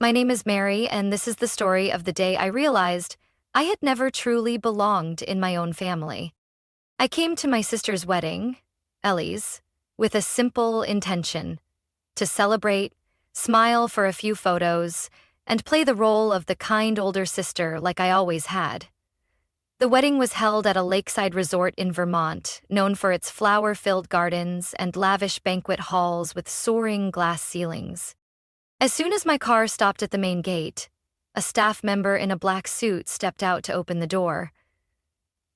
My name is Mary, and this is the story of the day I realized I had never truly belonged in my own family. I came to my sister's wedding, Ellie's, with a simple intention: to celebrate, smile for a few photos, and play the role of the kind older sister like I always had. The wedding was held at a lakeside resort in Vermont, known for its flower-filled gardens and lavish banquet halls with soaring glass ceilings. As soon as my car stopped at the main gate, a staff member in a black suit stepped out to open the door.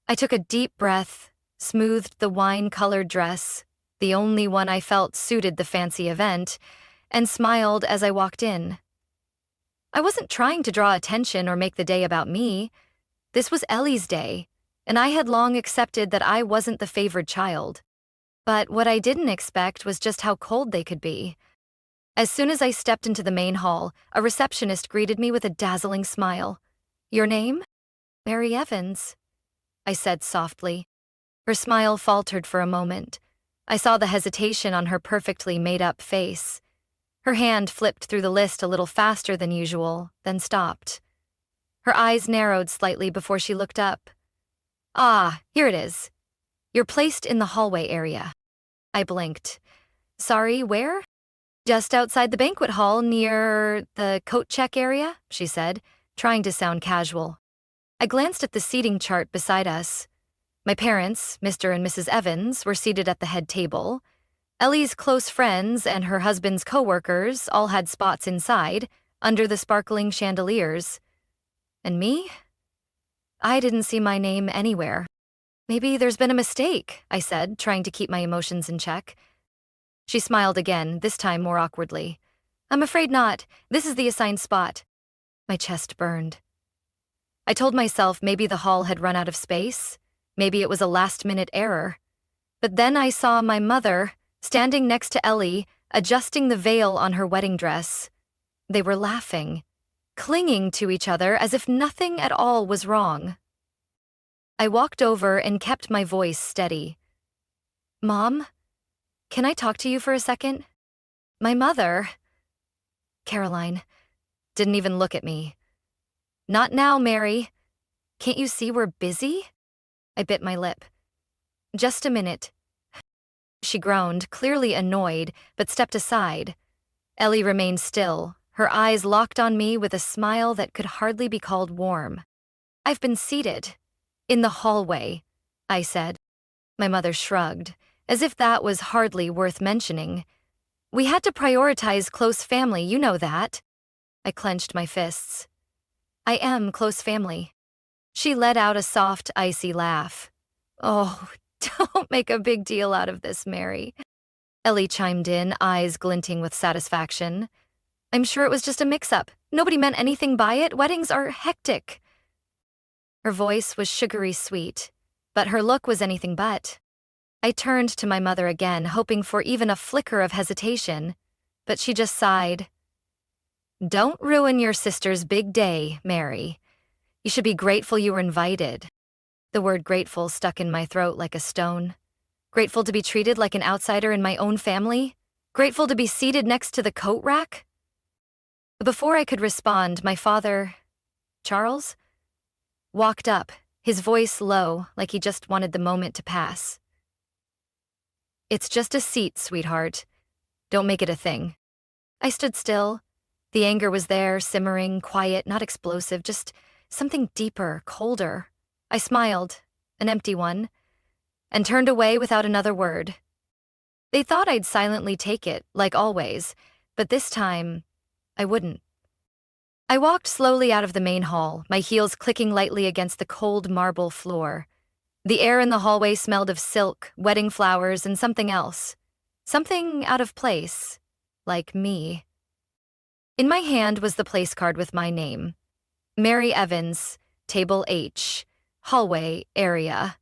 I took a deep breath, smoothed the wine-colored dress, the only one I felt suited the fancy event, and smiled as I walked in. I wasn't trying to draw attention or make the day about me. This was Ellie's day, and I had long accepted that I wasn't the favored child. But what I didn't expect was just how cold they could be. As soon as I stepped into the main hall, a receptionist greeted me with a dazzling smile. "Your name?" "Mary Evans," I said softly. Her smile faltered for a moment. I saw the hesitation on her perfectly made-up face. Her hand flipped through the list a little faster than usual, then stopped. Her eyes narrowed slightly before she looked up. "Ah, here it is. You're placed in the hallway area." I blinked. "Sorry, where?" "Just outside the banquet hall near the coat check area," she said, trying to sound casual. I glanced at the seating chart beside us. My parents, Mr. and Mrs. Evans, were seated at the head table. Ellie's close friends and her husband's co-workers all had spots inside, under the sparkling chandeliers. And me? I didn't see my name anywhere. "Maybe there's been a mistake," I said, trying to keep my emotions in check. She smiled again, this time more awkwardly. "I'm afraid not. This is the assigned spot." My chest burned. I told myself maybe the hall had run out of space. Maybe it was a last-minute error. But then I saw my mother, standing next to Ellie, adjusting the veil on her wedding dress. They were laughing, clinging to each other as if nothing at all was wrong. I walked over and kept my voice steady. "Mom? Can I talk to you for a second?" My mother, Caroline, didn't even look at me. "Not now, Mary. Can't you see we're busy?" I bit my lip. "Just a minute." She groaned, clearly annoyed, but stepped aside. Ellie remained still, her eyes locked on me with a smile that could hardly be called warm. "I've been seated. In the hallway," I said. My mother shrugged, as if that was hardly worth mentioning. "We had to prioritize close family, you know that." I clenched my fists. "I am close family." She let out a soft, icy laugh. "Oh, don't make a big deal out of this, Mary." Ellie chimed in, eyes glinting with satisfaction. "I'm sure it was just a mix-up. Nobody meant anything by it. Weddings are hectic." Her voice was sugary sweet, but her look was anything but. I turned to my mother again, hoping for even a flicker of hesitation, but she just sighed. "Don't ruin your sister's big day, Mary. You should be grateful you were invited." The word grateful stuck in my throat like a stone. Grateful to be treated like an outsider in my own family? Grateful to be seated next to the coat rack? Before I could respond, my father, Charles, walked up, his voice low, like he just wanted the moment to pass. "It's just a seat, sweetheart. Don't make it a thing." I stood still. The anger was there, simmering, quiet, not explosive, just something deeper, colder. I smiled, an empty one, and turned away without another word. They thought I'd silently take it, like always, but this time, I wouldn't. I walked slowly out of the main hall, my heels clicking lightly against the cold marble floor. The air in the hallway smelled of silk, wedding flowers, and something else. Something out of place, like me. In my hand was the place card with my name. Mary Evans, Table H, Hallway Area.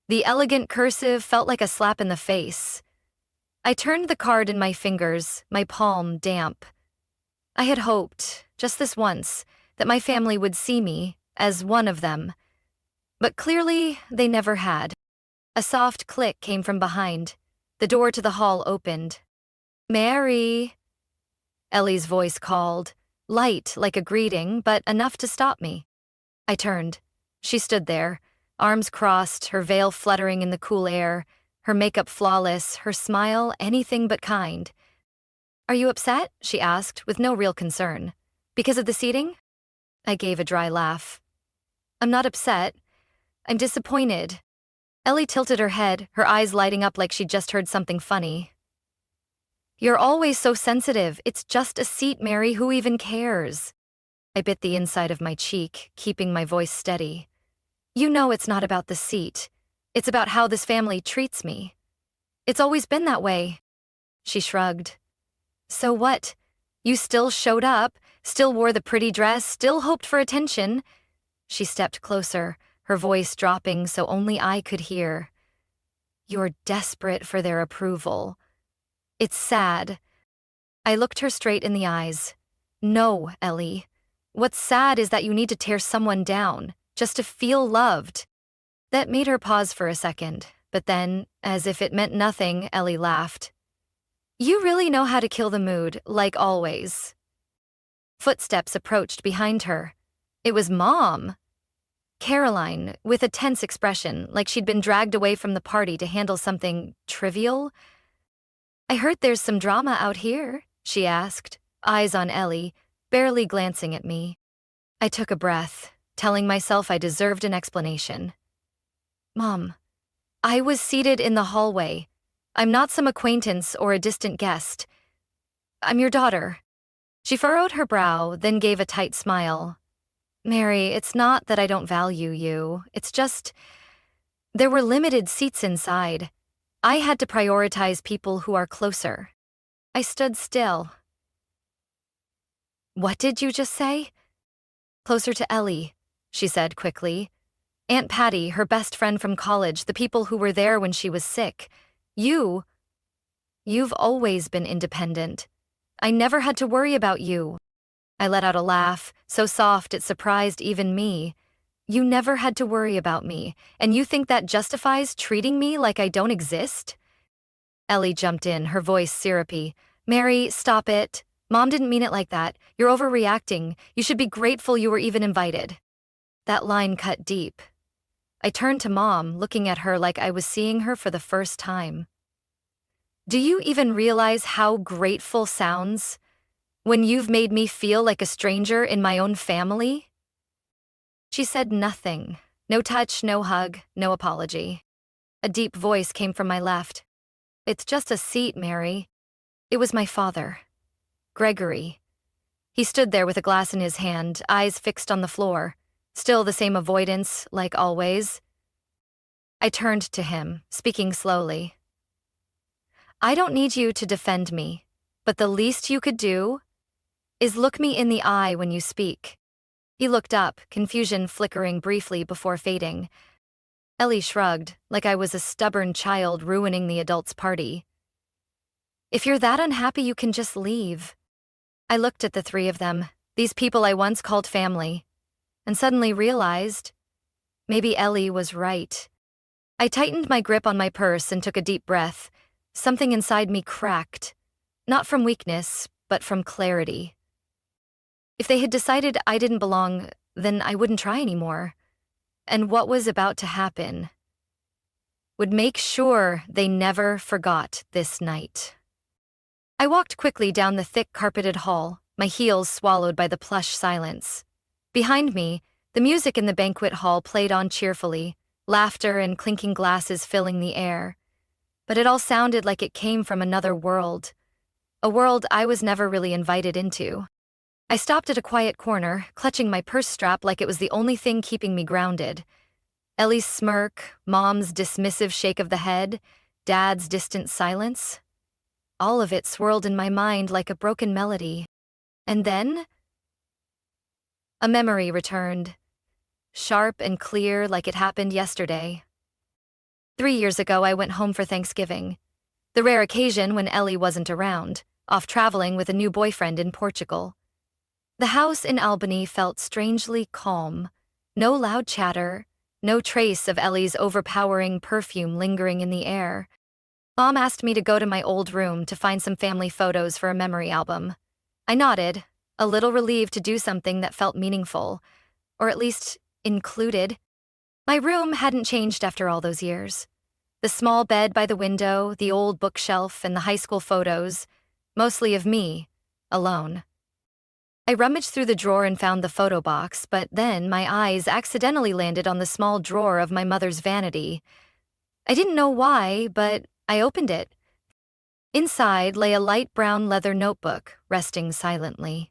The elegant cursive felt like a slap in the face. I turned the card in my fingers, my palm damp. I had hoped, just this once, that my family would see me as one of them. But clearly, they never had. A soft click came from behind. The door to the hall opened. "Mary," Ellie's voice called, light like a greeting, but enough to stop me. I turned. She stood there, arms crossed, her veil fluttering in the cool air, her makeup flawless, her smile anything but kind. "Are you upset?" she asked, with no real concern. "Because of the seating?" I gave a dry laugh. "I'm not upset. I'm disappointed." Ellie tilted her head, her eyes lighting up like she'd just heard something funny. "You're always so sensitive. It's just a seat, Mary. Who even cares?" I bit the inside of my cheek, keeping my voice steady. "You know it's not about the seat. It's about how this family treats me. It's always been that way." She shrugged. "So what? You still showed up, still wore the pretty dress, still hoped for attention." She stepped closer, her voice dropping so only I could hear. "You're desperate for their approval. It's sad." I looked her straight in the eyes. "No, Ellie. What's sad is that you need to tear someone down, just to feel loved." That made her pause for a second, but then, as if it meant nothing, Ellie laughed. "You really know how to kill the mood, like always." Footsteps approached behind her. It was Mom. Caroline, with a tense expression, like she'd been dragged away from the party to handle something trivial. "I heard there's some drama out here," she asked, eyes on Ellie, barely glancing at me. I took a breath, telling myself I deserved an explanation. "Mom, I was seated in the hallway. I'm not some acquaintance or a distant guest. I'm your daughter." She furrowed her brow, then gave a tight smile. "Mary, it's not that I don't value you. It's just, there were limited seats inside. I had to prioritize people who are closer." I stood still. "What did you just say?" "Closer to Ellie," she said quickly. "Aunt Patty, her best friend from college, the people who were there when she was sick. You've always been independent. I never had to worry about you." I let out a laugh, so soft it surprised even me. "You never had to worry about me, and you think that justifies treating me like I don't exist?" Ellie jumped in, her voice syrupy. "Mary, stop it. Mom didn't mean it like that. You're overreacting. You should be grateful you were even invited." That line cut deep. I turned to Mom, looking at her like I was seeing her for the first time. "Do you even realize how grateful sounds when you've made me feel like a stranger in my own family?" She said nothing. No touch, no hug, no apology. A deep voice came from my left. "It's just a seat, Mary." It was my father, Gregory. He stood there with a glass in his hand, eyes fixed on the floor. Still the same avoidance, like always. I turned to him, speaking slowly. "I don't need you to defend me, but the least you could do is look me in the eye when you speak." He looked up, confusion flickering briefly before fading. Ellie shrugged, like I was a stubborn child ruining the adults' party. "If you're that unhappy, you can just leave." I looked at the three of them, these people I once called family, and suddenly realized maybe Ellie was right. I tightened my grip on my purse and took a deep breath. Something inside me cracked, not from weakness, but from clarity. If they had decided I didn't belong, then I wouldn't try anymore. And what was about to happen would make sure they never forgot this night. I walked quickly down the thick carpeted hall, my heels swallowed by the plush silence. Behind me, the music in the banquet hall played on cheerfully, laughter and clinking glasses filling the air. But it all sounded like it came from another world, a world I was never really invited into. I stopped at a quiet corner, clutching my purse strap like it was the only thing keeping me grounded. Ellie's smirk, Mom's dismissive shake of the head, Dad's distant silence. All of it swirled in my mind like a broken melody. And then a memory returned, sharp and clear like it happened yesterday. 3 years ago, I went home for Thanksgiving, the rare occasion when Ellie wasn't around, off traveling with a new boyfriend in Portugal. The house in Albany felt strangely calm. No loud chatter, no trace of Ellie's overpowering perfume lingering in the air. Mom asked me to go to my old room to find some family photos for a memory album. I nodded, a little relieved to do something that felt meaningful, or at least included. My room hadn't changed after all those years. The small bed by the window, the old bookshelf, and the high school photos, mostly of me, alone. I rummaged through the drawer and found the photo box, but then my eyes accidentally landed on the small drawer of my mother's vanity. I didn't know why, but I opened it. Inside lay a light brown leather notebook, resting silently.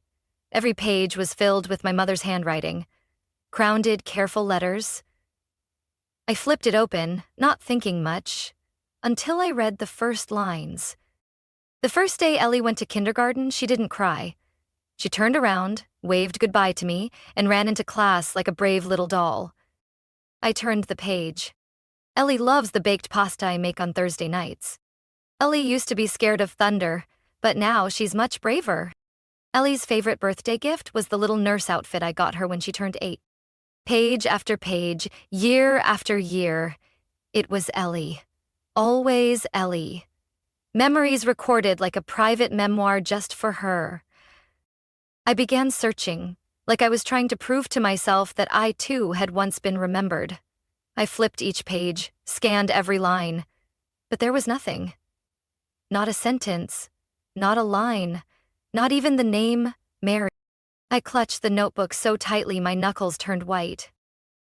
Every page was filled with my mother's handwriting, crowned, careful letters. I flipped it open, not thinking much, until I read the first lines. The first day Ellie went to kindergarten, she didn't cry. She turned around, waved goodbye to me, and ran into class like a brave little doll. I turned the page. Ellie loves the baked pasta I make on Thursday nights. Ellie used to be scared of thunder, but now she's much braver. Ellie's favorite birthday gift was the little nurse outfit I got her when she turned 8. Page after page, year after year, it was Ellie. Always Ellie. Memories recorded like a private memoir just for her. I began searching, like I was trying to prove to myself that I too had once been remembered. I flipped each page, scanned every line, but there was nothing. Not a sentence, not a line, not even the name, Mary. I clutched the notebook so tightly my knuckles turned white.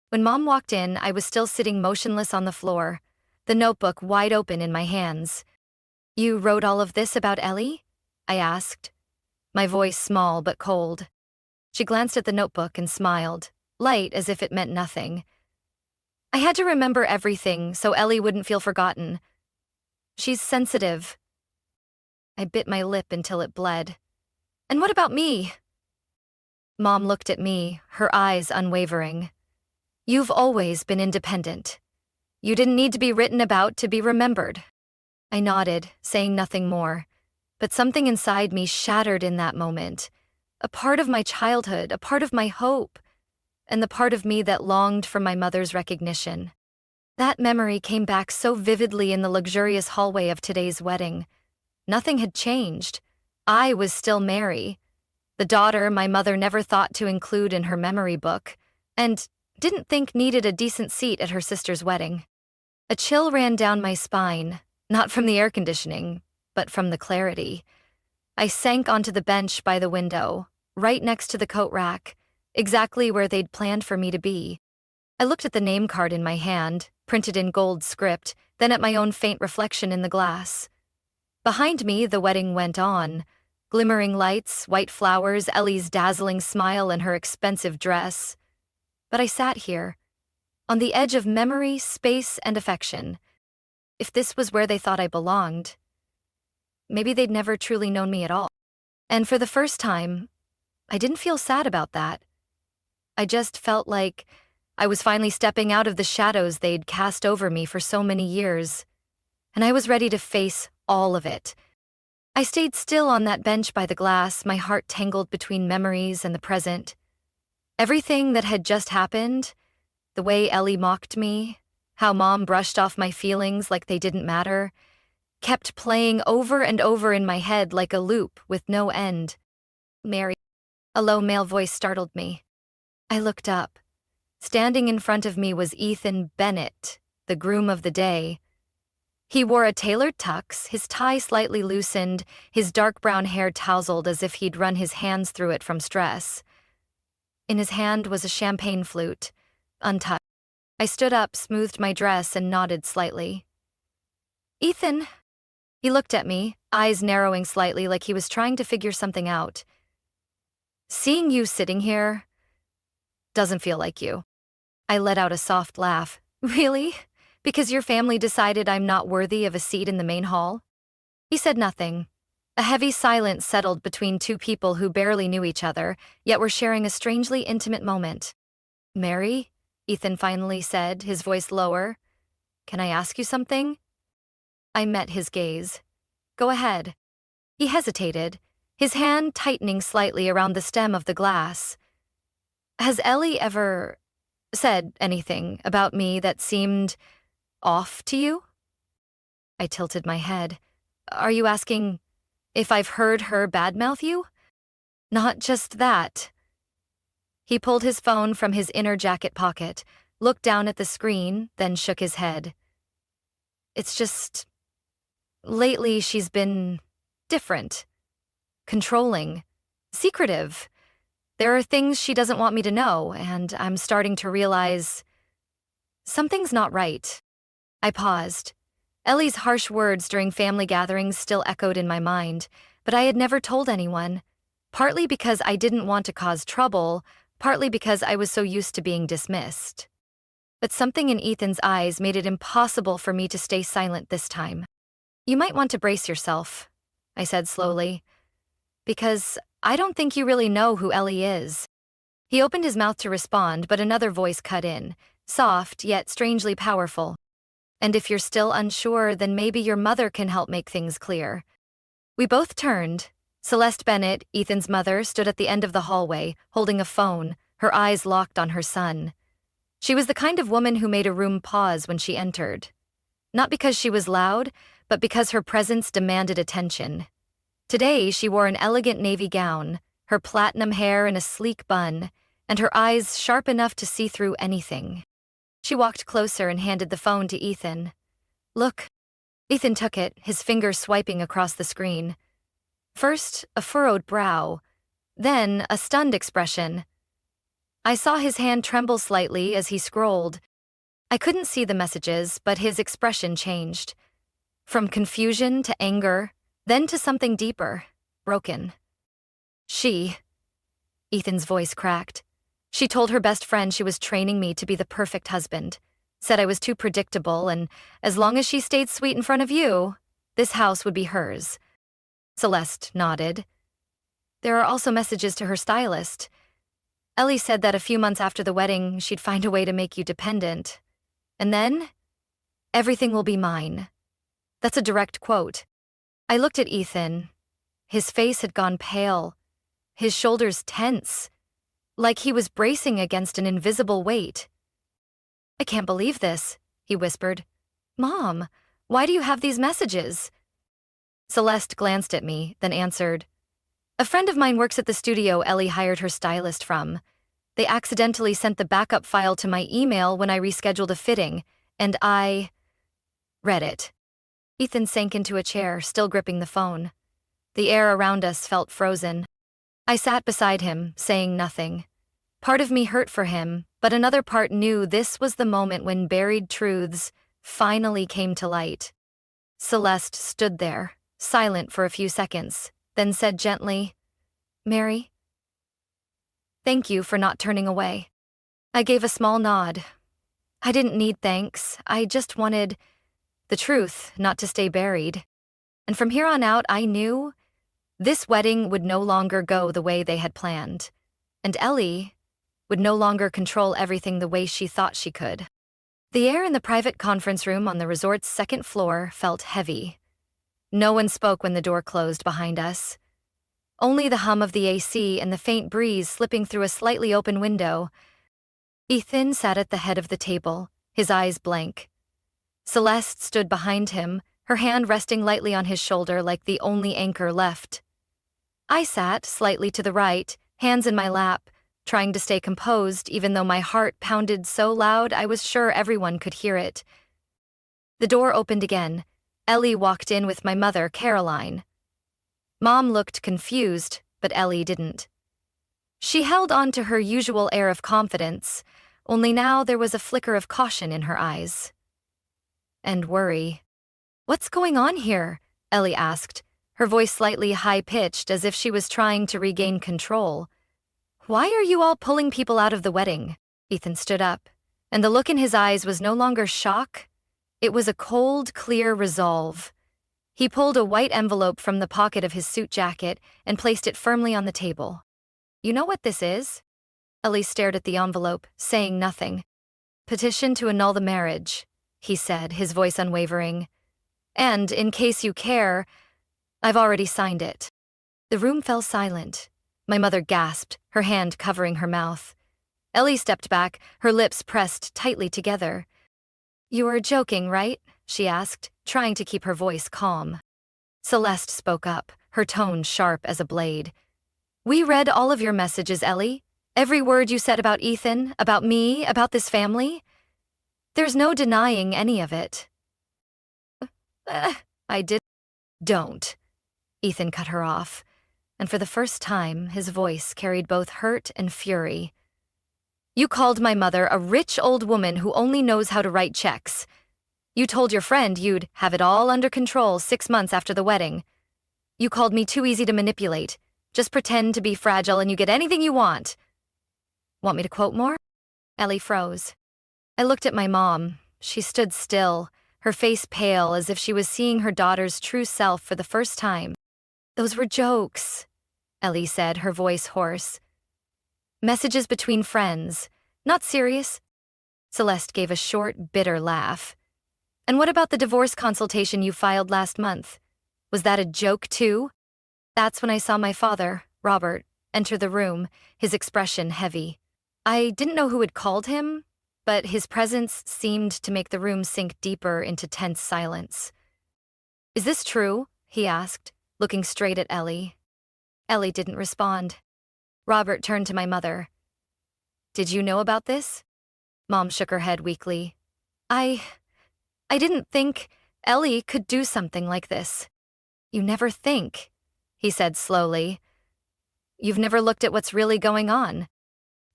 When Mom walked in, I was still sitting motionless on the floor, the notebook wide open in my hands. "You wrote all of this about Ellie?" I asked, my voice small but cold. She glanced at the notebook and smiled, light as if it meant nothing. "I had to remember everything so Ellie wouldn't feel forgotten. She's sensitive." I bit my lip until it bled. "And what about me?" Mom looked at me, her eyes unwavering. "You've always been independent. You didn't need to be written about to be remembered." I nodded, saying nothing more, but something inside me shattered in that moment. A part of my childhood, a part of my hope, and the part of me that longed for my mother's recognition. That memory came back so vividly in the luxurious hallway of today's wedding. Nothing had changed. I was still Mary, the daughter my mother never thought to include in her memory book, and didn't think needed a decent seat at her sister's wedding. A chill ran down my spine, not from the air conditioning, but from the clarity. I sank onto the bench by the window, right next to the coat rack, exactly where they'd planned for me to be. I looked at the name card in my hand, printed in gold script, then at my own faint reflection in the glass. Behind me, the wedding went on. Glimmering lights, white flowers, Ellie's dazzling smile, and her expensive dress. But I sat here, on the edge of memory, space, and affection. If this was where they thought I belonged, maybe they'd never truly known me at all. And for the first time, I didn't feel sad about that. I just felt like I was finally stepping out of the shadows they'd cast over me for so many years, and I was ready to face all of it. I stayed still on that bench by the glass, my heart tangled between memories and the present. Everything that had just happened, the way Ellie mocked me, how Mom brushed off my feelings like they didn't matter, kept playing over and over in my head like a loop with no end. "Mary," a low male voice startled me. I looked up. Standing in front of me was Ethan Bennett, the groom of the day. He wore a tailored tux, his tie slightly loosened, his dark brown hair tousled as if he'd run his hands through it from stress. In his hand was a champagne flute, untouched. I stood up, smoothed my dress, and nodded slightly. "Ethan." He looked at me, eyes narrowing slightly like he was trying to figure something out. "Seeing you sitting here doesn't feel like you." I let out a soft laugh. "Really? Because your family decided I'm not worthy of a seat in the main hall?" He said nothing. A heavy silence settled between two people who barely knew each other, yet were sharing a strangely intimate moment. "Mary," Ethan finally said, his voice lower, "can I ask you something?" I met his gaze. "Go ahead." He hesitated, his hand tightening slightly around the stem of the glass. "Has Ellie ever said anything about me that seemed off to you?" I tilted my head. "Are you asking if I've heard her badmouth you?" Not just that. He pulled his phone from his inner jacket pocket, looked down at the screen, then shook his head. It's just, lately she's been different, controlling, secretive. There are things she doesn't want me to know, and I'm starting to realize something's not right. I paused. Ellie's harsh words during family gatherings still echoed in my mind, but I had never told anyone, partly because I didn't want to cause trouble, partly because I was so used to being dismissed. But something in Ethan's eyes made it impossible for me to stay silent this time. You might want to brace yourself, I said slowly, because I don't think you really know who Ellie is. He opened his mouth to respond, but another voice cut in, soft yet strangely powerful. And if you're still unsure, then maybe your mother can help make things clear. We both turned. Celeste Bennett, Ethan's mother, stood at the end of the hallway, holding a phone, her eyes locked on her son. She was the kind of woman who made a room pause when she entered. Not because she was loud, but because her presence demanded attention. Today, she wore an elegant navy gown, her platinum hair in a sleek bun, and her eyes sharp enough to see through anything. She walked closer and handed the phone to Ethan. Look. Ethan took it, his finger swiping across the screen. First, a furrowed brow, then a stunned expression. I saw his hand tremble slightly as he scrolled. I couldn't see the messages, but his expression changed. From confusion to anger, then to something deeper, broken. Ethan's voice cracked. She told her best friend she was training me to be the perfect husband, said I was too predictable, and as long as she stayed sweet in front of you, this house would be hers. Celeste nodded. There are also messages to her stylist. Ellie said that a few months after the wedding, she'd find a way to make you dependent. And then, everything will be mine. That's a direct quote. I looked at Ethan. His face had gone pale, his shoulders tense, like he was bracing against an invisible weight. I can't believe this, he whispered. Mom, why do you have these messages? Celeste glanced at me, then answered. A friend of mine works at the studio Ellie hired her stylist from. They accidentally sent the backup file to my email when I rescheduled a fitting, and I read it. Ethan sank into a chair, still gripping the phone. The air around us felt frozen. I sat beside him, saying nothing. Part of me hurt for him, but another part knew this was the moment when buried truths finally came to light. Celeste stood there, silent for a few seconds, then said gently, Mary, thank you for not turning away. I gave a small nod. I didn't need thanks. I just wanted the truth, not to stay buried. And from here on out, I knew this wedding would no longer go the way they had planned, and Ellie would no longer control everything the way she thought she could. The air in the private conference room on the resort's second floor felt heavy. No one spoke when the door closed behind us. Only the hum of the AC and the faint breeze slipping through a slightly open window. Ethan sat at the head of the table, his eyes blank. Celeste stood behind him, her hand resting lightly on his shoulder like the only anchor left. I sat slightly to the right, hands in my lap, trying to stay composed even though my heart pounded so loud I was sure everyone could hear it. The door opened again. Ellie walked in with my mother, Caroline. Mom looked confused, but Ellie didn't. She held on to her usual air of confidence, only now there was a flicker of caution in her eyes. And worry. What's going on here? Ellie asked, her voice slightly high-pitched as if she was trying to regain control. Why are you all pulling people out of the wedding? Ethan stood up, and the look in his eyes was no longer shock. It was a cold, clear resolve. He pulled a white envelope from the pocket of his suit jacket and placed it firmly on the table. You know what this is? Ellie stared at the envelope, saying nothing. Petition to annul the marriage, he said, his voice unwavering. And, in case you care, I've already signed it. The room fell silent. My mother gasped, her hand covering her mouth. Ellie stepped back, her lips pressed tightly together. You are joking, right? She asked, trying to keep her voice calm. Celeste spoke up, her tone sharp as a blade. We read all of your messages, Ellie. Every word you said about Ethan, about me, about this family. There's no denying any of it. I did. Don't. Ethan cut her off, and for the first time, his voice carried both hurt and fury. You called my mother a rich old woman who only knows how to write checks. You told your friend you'd have it all under control 6 months after the wedding. You called me too easy to manipulate. Just pretend to be fragile and you get anything you want. Want me to quote more? Ellie froze. I looked at my mom. She stood still, her face pale as if she was seeing her daughter's true self for the first time. Those were jokes, Ellie said, her voice hoarse. Messages between friends, not serious. Celeste gave a short, bitter laugh. And what about the divorce consultation you filed last month? Was that a joke too? That's when I saw my father, Robert, enter the room, his expression heavy. I didn't know who had called him, but his presence seemed to make the room sink deeper into tense silence. Is this true? He asked, looking straight at Ellie. Ellie didn't respond. Robert turned to my mother. Did you know about this? Mom shook her head weakly. I didn't think Ellie could do something like this. You never think, he said slowly. You've never looked at what's really going on.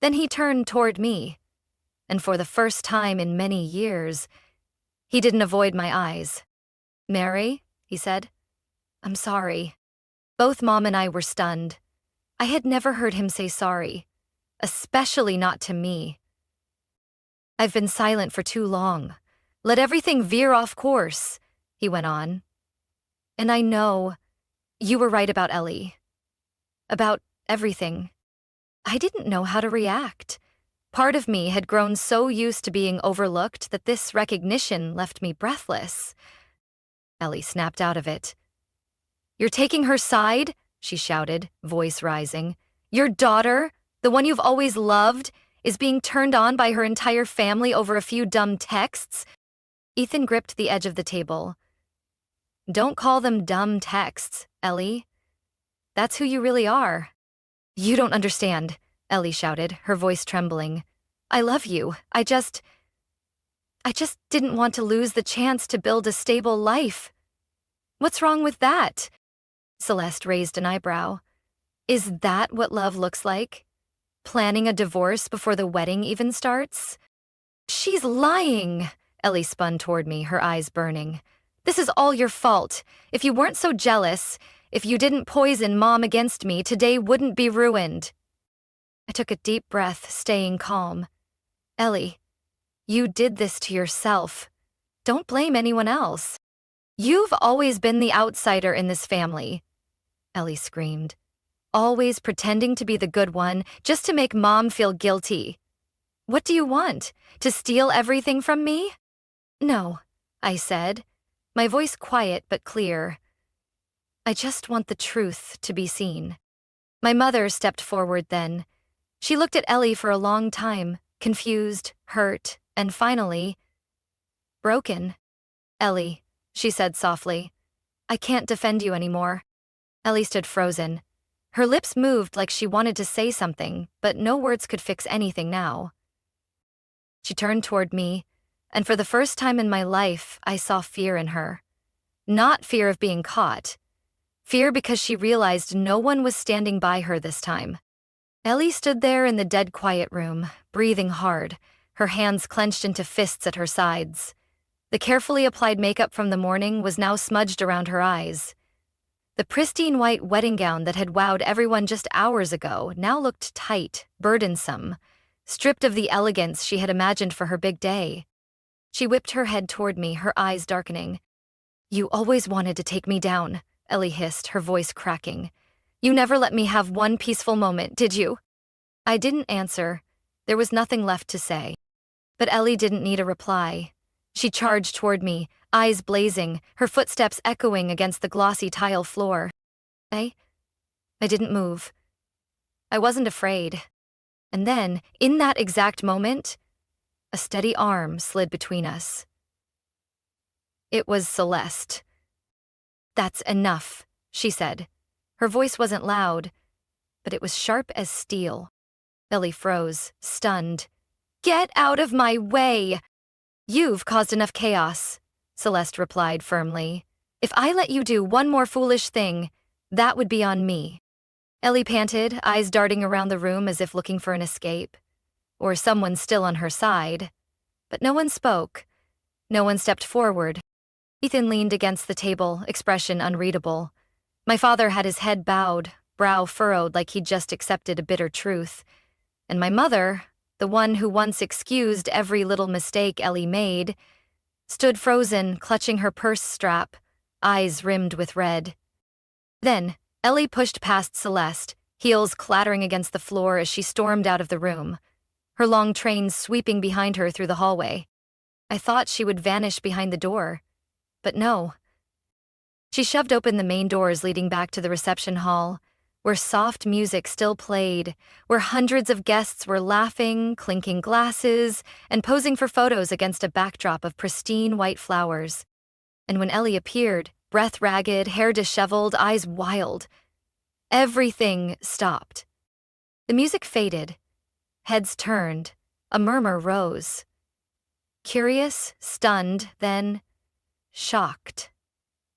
Then he turned toward me, and for the first time in many years, he didn't avoid my eyes. Mary, he said, I'm sorry. Both Mom and I were stunned. I had never heard him say sorry, especially not to me. I've been silent for too long. Let everything veer off course, he went on. And I know you were right about Ellie. About everything. I didn't know how to react. Part of me had grown so used to being overlooked that this recognition left me breathless. Ellie snapped out of it. You're taking her side? She shouted, voice rising. Your daughter, the one you've always loved, is being turned on by her entire family over a few dumb texts? Ethan gripped the edge of the table. Don't call them dumb texts, Ellie. That's who you really are. You don't understand, Ellie shouted, her voice trembling. I love you. I just didn't want to lose the chance to build a stable life. What's wrong with that? Celeste raised an eyebrow. Is that what love looks like? Planning a divorce before the wedding even starts? She's lying, Ellie spun toward me, her eyes burning. This is all your fault. If you weren't so jealous, if you didn't poison Mom against me, today wouldn't be ruined. I took a deep breath, staying calm. Ellie, you did this to yourself. Don't blame anyone else. You've always been the outsider in this family, Ellie screamed. Always pretending to be the good one, just to make Mom feel guilty. What do you want? To steal everything from me? No, I said, my voice quiet but clear. I just want the truth to be seen. My mother stepped forward then. She looked at Ellie for a long time, confused, hurt, and finally, broken. Ellie, she said softly, I can't defend you anymore. Ellie stood frozen. Her lips moved like she wanted to say something, but no words could fix anything now. She turned toward me, and for the first time in my life, I saw fear in her. Not fear of being caught. Fear because she realized no one was standing by her this time. Ellie stood there in the dead quiet room, breathing hard, her hands clenched into fists at her sides. The carefully applied makeup from the morning was now smudged around her eyes. The pristine white wedding gown that had wowed everyone just hours ago now looked tight, burdensome, stripped of the elegance she had imagined for her big day. She whipped her head toward me, her eyes darkening. You always wanted to take me down, Ellie hissed, her voice cracking. You never let me have one peaceful moment, did you? I didn't answer. There was nothing left to say. But Ellie didn't need a reply. She charged toward me, eyes blazing, her footsteps echoing against the glossy tile floor. I didn't move. I wasn't afraid. And then, in that exact moment, a steady arm slid between us. It was Celeste. That's enough, she said. Her voice wasn't loud, but it was sharp as steel. Ellie froze, stunned. "Get out of my way!" "You've caused enough chaos," Celeste replied firmly. "If I let you do one more foolish thing, that would be on me." Ellie panted, eyes darting around the room as if looking for an escape, or someone still on her side. But no one spoke. No one stepped forward. Ethan leaned against the table, expression unreadable. My father had his head bowed, brow furrowed like he'd just accepted a bitter truth. And my mother, the one who once excused every little mistake Ellie made, stood frozen, clutching her purse strap, eyes rimmed with red. Then, Ellie pushed past Celeste, heels clattering against the floor as she stormed out of the room, her long train sweeping behind her through the hallway. I thought she would vanish behind the door, but no. She shoved open the main doors leading back to the reception hall, where soft music still played, where hundreds of guests were laughing, clinking glasses, and posing for photos against a backdrop of pristine white flowers. And when Ellie appeared, breath ragged, hair disheveled, eyes wild, everything stopped. The music faded. Heads turned. A murmur rose. Curious, stunned, then shocked.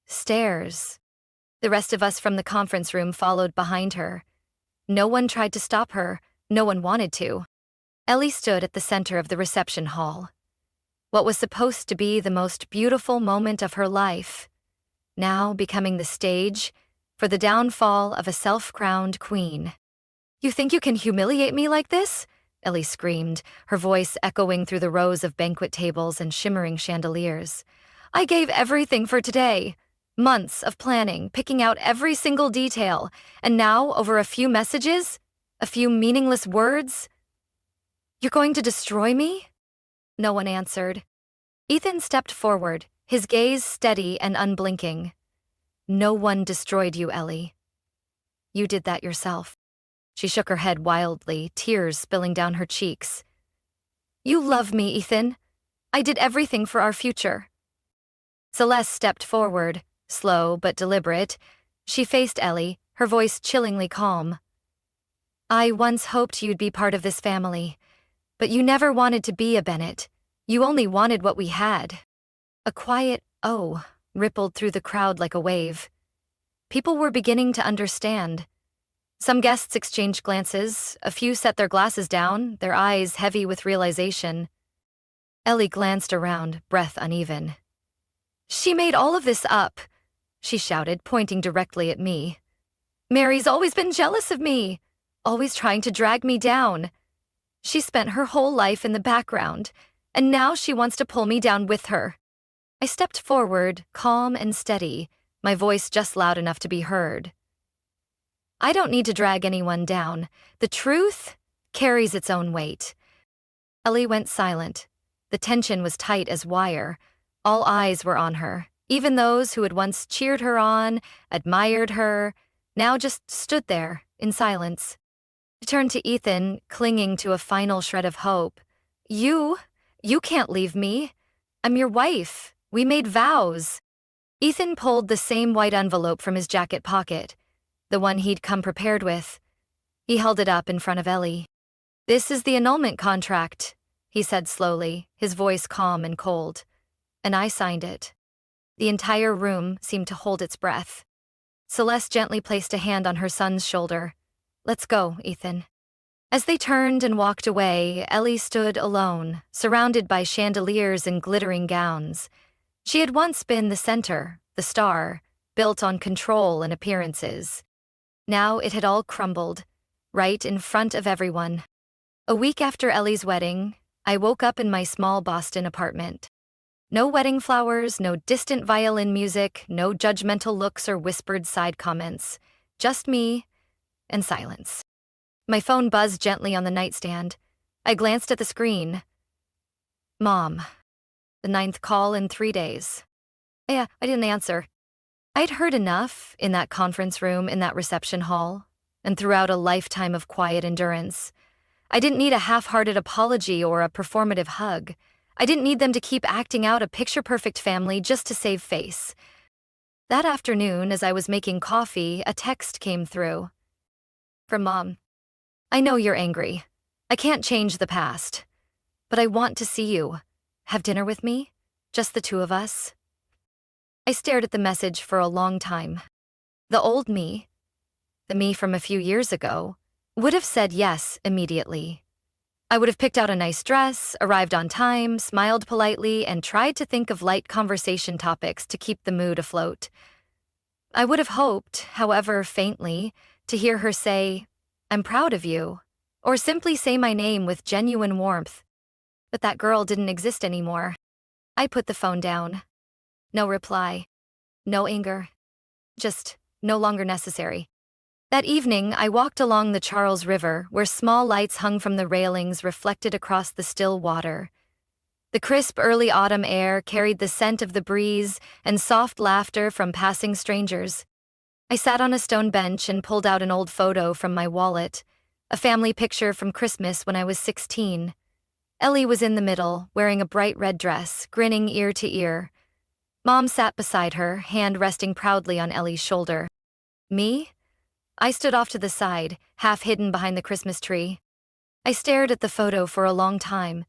Stares. The rest of us from the conference room followed behind her. No one tried to stop her. No one wanted to. Ellie stood at the center of the reception hall. What was supposed to be the most beautiful moment of her life, now becoming the stage for the downfall of a self-crowned queen. "You think you can humiliate me like this?" Ellie screamed, her voice echoing through the rows of banquet tables and shimmering chandeliers. "I gave everything for today. Months of planning, picking out every single detail, and now, over a few messages, a few meaningless words, you're going to destroy me?" No one answered. Ethan stepped forward, his gaze steady and unblinking. "No one destroyed you, Ellie. You did that yourself." She shook her head wildly, tears spilling down her cheeks. "You love me, Ethan. I did everything for our future." Celeste stepped forward, slow but deliberate. She faced Ellie, her voice chillingly calm. "I once hoped you'd be part of this family, but you never wanted to be a Bennett. You only wanted what we had." A quiet "oh" rippled through the crowd like a wave. People were beginning to understand. Some guests exchanged glances, a few set their glasses down, their eyes heavy with realization. Ellie glanced around, breath uneven. "She made all of this up," she shouted, pointing directly at me. "Mary's always been jealous of me, always trying to drag me down. She spent her whole life in the background, and now she wants to pull me down with her." I stepped forward, calm and steady, my voice just loud enough to be heard. "I don't need to drag anyone down. The truth carries its own weight." Ellie went silent. The tension was tight as wire. All eyes were on her, even those who had once cheered her on, admired her, now just stood there, in silence. I turned to Ethan, clinging to a final shred of hope. You can't leave me. I'm your wife. We made vows." Ethan pulled the same white envelope from his jacket pocket, the one he'd come prepared with. He held it up in front of Ellie. "This is the annulment contract," he said slowly, his voice calm and cold. And I signed it. The entire room seemed to hold its breath. Celeste gently placed a hand on her son's shoulder. "Let's go, Ethan." As they turned and walked away, Ellie stood alone, surrounded by chandeliers and glittering gowns. She had once been the center, the star, built on control and appearances. Now it had all crumbled, right in front of everyone. A week after Ellie's wedding, I woke up in my small Boston apartment. No wedding flowers, no distant violin music, no judgmental looks or whispered side comments. Just me and silence. My phone buzzed gently on the nightstand. I glanced at the screen. Mom. The 9th call in 3 days. I didn't answer. I'd heard enough in that conference room, in that reception hall, and throughout a lifetime of quiet endurance. I didn't need a half-hearted apology or a performative hug. I didn't need them to keep acting out a picture-perfect family just to save face. That afternoon, as I was making coffee, a text came through. From Mom. I know you're angry. I can't change the past. But I want to see you. Have dinner with me? Just the two of us? I stared at the message for a long time. The old me, the me from a few years ago, would have said yes immediately. I would have picked out a nice dress, arrived on time, smiled politely, and tried to think of light conversation topics to keep the mood afloat. I would have hoped, however faintly, to hear her say, "I'm proud of you," or simply say my name with genuine warmth. But that girl didn't exist anymore. I put the phone down. No reply. No anger. Just no longer necessary. That evening, I walked along the Charles River, where small lights hung from the railings reflected across the still water. The crisp early autumn air carried the scent of the breeze and soft laughter from passing strangers. I sat on a stone bench and pulled out an old photo from my wallet, a family picture from Christmas when I was 16. Ellie was in the middle, wearing a bright red dress, grinning ear to ear. Mom sat beside her, hand resting proudly on Ellie's shoulder. Me? I stood off to the side, half hidden behind the Christmas tree. I stared at the photo for a long time,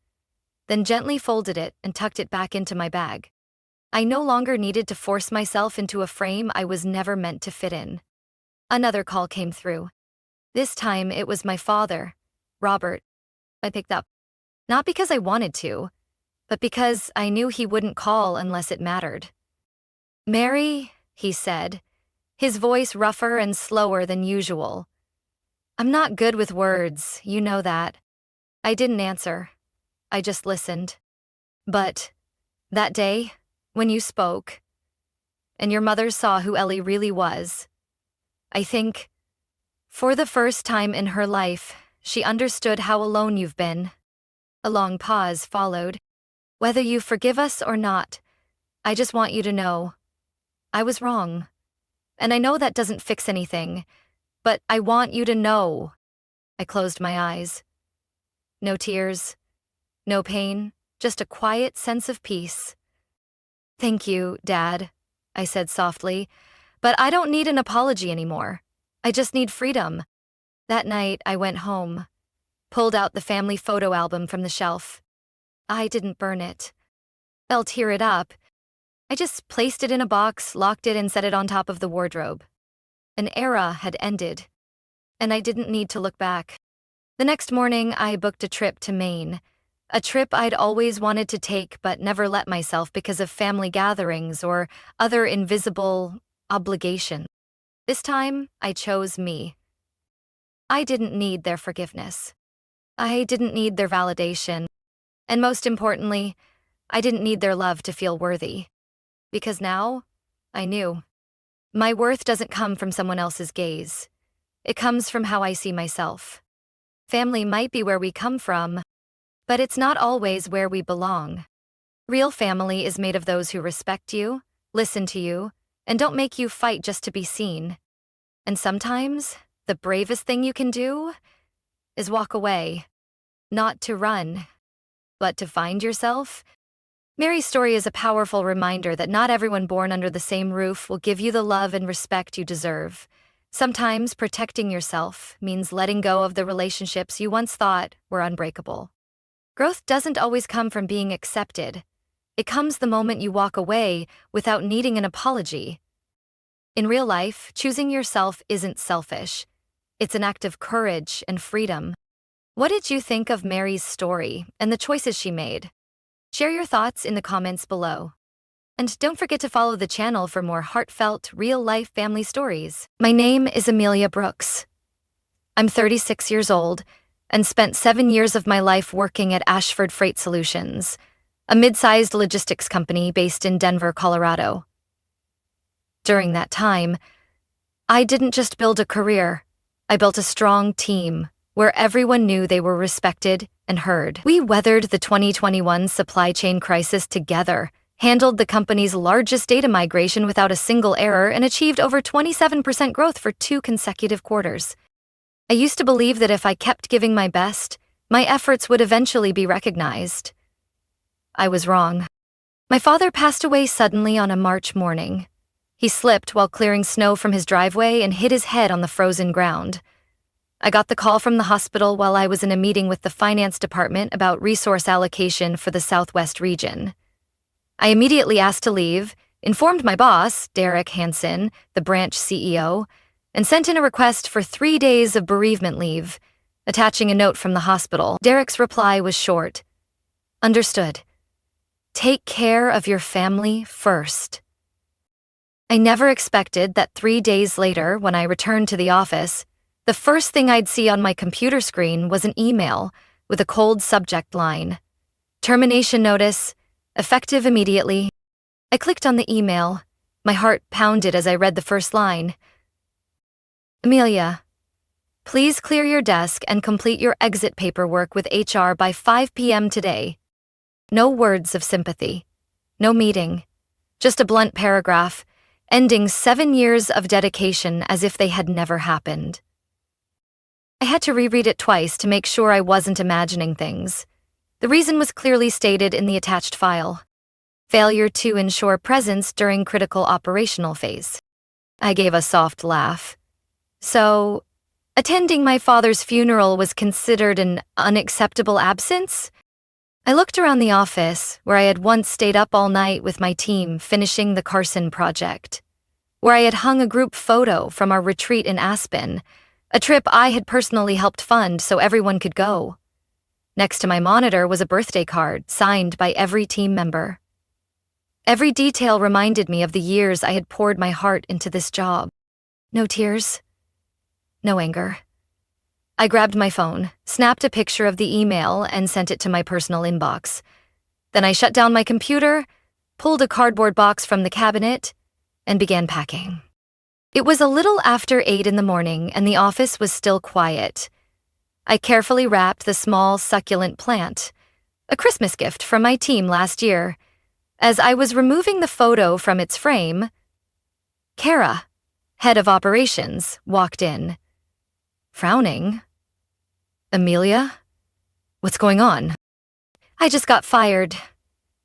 then gently folded it and tucked it back into my bag. I no longer needed to force myself into a frame I was never meant to fit in. Another call came through. This time it was my father, Robert. I picked up. Not because I wanted to, but because I knew he wouldn't call unless it mattered. "Mary," he said, his voice rougher and slower than usual. "I'm not good with words, you know that." I didn't answer. I just listened. "But that day, when you spoke, and your mother saw who Ellie really was, I think, for the first time in her life, she understood how alone you've been." A long pause followed. "Whether you forgive us or not, I just want you to know, I was wrong. And I know that doesn't fix anything, but I want you to know." I closed my eyes. No tears, no pain, just a quiet sense of peace. "Thank you, Dad," I said softly, "but I don't need an apology anymore. I just need freedom." That night, I went home, pulled out the family photo album from the shelf. I didn't burn it. I'll tear it up. I just placed it in a box, locked it, and set it on top of the wardrobe. An era had ended, and I didn't need to look back. The next morning, I booked a trip to Maine, a trip I'd always wanted to take but never let myself because of family gatherings or other invisible obligations. This time, I chose me. I didn't need their forgiveness. I didn't need their validation. And most importantly, I didn't need their love to feel worthy. Because now, I knew. My worth doesn't come from someone else's gaze. It comes from how I see myself. Family might be where we come from, but it's not always where we belong. Real family is made of those who respect you, listen to you, and don't make you fight just to be seen. And sometimes, the bravest thing you can do is walk away. Not to run, but to find yourself. Mary's story is a powerful reminder that not everyone born under the same roof will give you the love and respect you deserve. Sometimes protecting yourself means letting go of the relationships you once thought were unbreakable. Growth doesn't always come from being accepted. It comes the moment you walk away without needing an apology. In real life, choosing yourself isn't selfish. It's an act of courage and freedom. What did you think of Mary's story and the choices she made? Share your thoughts in the comments below. And don't forget to follow the channel for more heartfelt, real-life family stories. My name is Amelia Brooks. I'm 36 years old and spent 7 years of my life working at Ashford Freight Solutions, a mid-sized logistics company based in Denver, Colorado. During that time, I didn't just build a career, I built a strong team where everyone knew they were respected and heard. We weathered the 2021 supply chain crisis together, handled the company's largest data migration without a single error, and achieved over 27% growth for 2 consecutive quarters. I used to believe that if I kept giving my best, my efforts would eventually be recognized. I was wrong. My father passed away suddenly on a March morning. He slipped while clearing snow from his driveway and hit his head on the frozen ground. I got the call from the hospital while I was in a meeting with the finance department about resource allocation for the Southwest region. I immediately asked to leave, informed my boss, Derek Hansen, the branch CEO, and sent in a request for 3 days of bereavement leave, attaching a note from the hospital. Derek's reply was short. Understood. Take care of your family first. I never expected that 3 days later, when I returned to the office, the first thing I'd see on my computer screen was an email with a cold subject line. Termination notice, effective immediately. I clicked on the email. My heart pounded as I read the first line. Amelia, please clear your desk and complete your exit paperwork with HR by 5 p.m. today. No words of sympathy. No meeting. Just a blunt paragraph, ending 7 years of dedication as if they had never happened. I had to reread it twice to make sure I wasn't imagining things. The reason was clearly stated in the attached file. Failure to ensure presence during critical operational phase. I gave a soft laugh. So, attending my father's funeral was considered an unacceptable absence? I looked around the office, where I had once stayed up all night with my team finishing the Carson project, where I had hung a group photo from our retreat in Aspen, a trip I had personally helped fund so everyone could go. Next to my monitor was a birthday card signed by every team member. Every detail reminded me of the years I had poured my heart into this job. No tears. No anger. I grabbed my phone, snapped a picture of the email, and sent it to my personal inbox. Then I shut down my computer, pulled a cardboard box from the cabinet, and began packing. It was a little after 8 in the morning, and the office was still quiet. I carefully wrapped the small, succulent plant, a Christmas gift from my team last year. As I was removing the photo from its frame, Kara, head of operations, walked in. Frowning. Amelia? What's going on? I just got fired,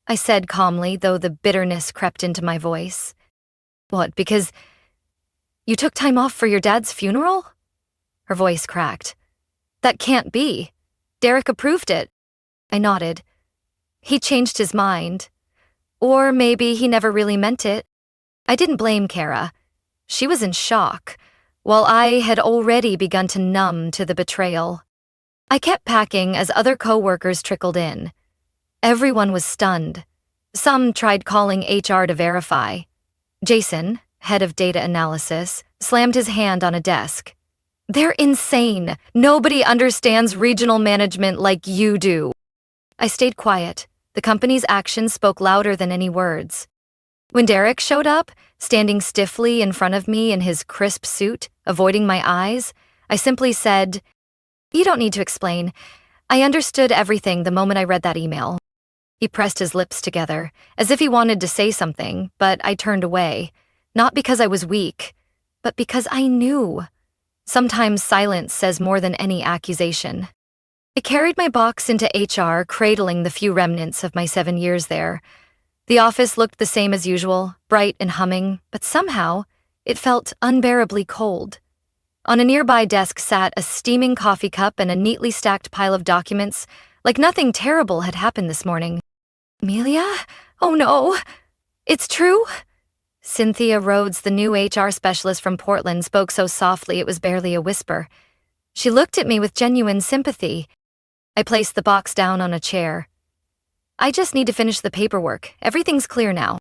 I said calmly, though the bitterness crept into my voice. What, because you took time off for your dad's funeral? Her voice cracked. That can't be. Derek approved it. I nodded. He changed his mind. Or maybe he never really meant it. I didn't blame Kara. She was in shock, while I had already begun to numb to the betrayal. I kept packing as other co-workers trickled in. Everyone was stunned. Some tried calling HR to verify. Jason, head of data analysis, slammed his hand on a desk. They're insane. Nobody understands regional management like you do. I stayed quiet. The company's actions spoke louder than any words. When Derek showed up, standing stiffly in front of me in his crisp suit, avoiding my eyes, I simply said, "You don't need to explain. I understood everything the moment I read that email." He pressed his lips together, as if he wanted to say something, but I turned away, not because I was weak, but because I knew. Sometimes silence says more than any accusation. I carried my box into HR, cradling the few remnants of my 7 years there. The office looked the same as usual, bright and humming, but somehow it felt unbearably cold. On a nearby desk sat a steaming coffee cup and a neatly stacked pile of documents, like nothing terrible had happened this morning. Amelia? Oh no! It's true? Cynthia Rhodes, the new HR specialist from Portland, spoke so softly it was barely a whisper. She looked at me with genuine sympathy. I placed the box down on a chair. I just need to finish the paperwork. Everything's clear now.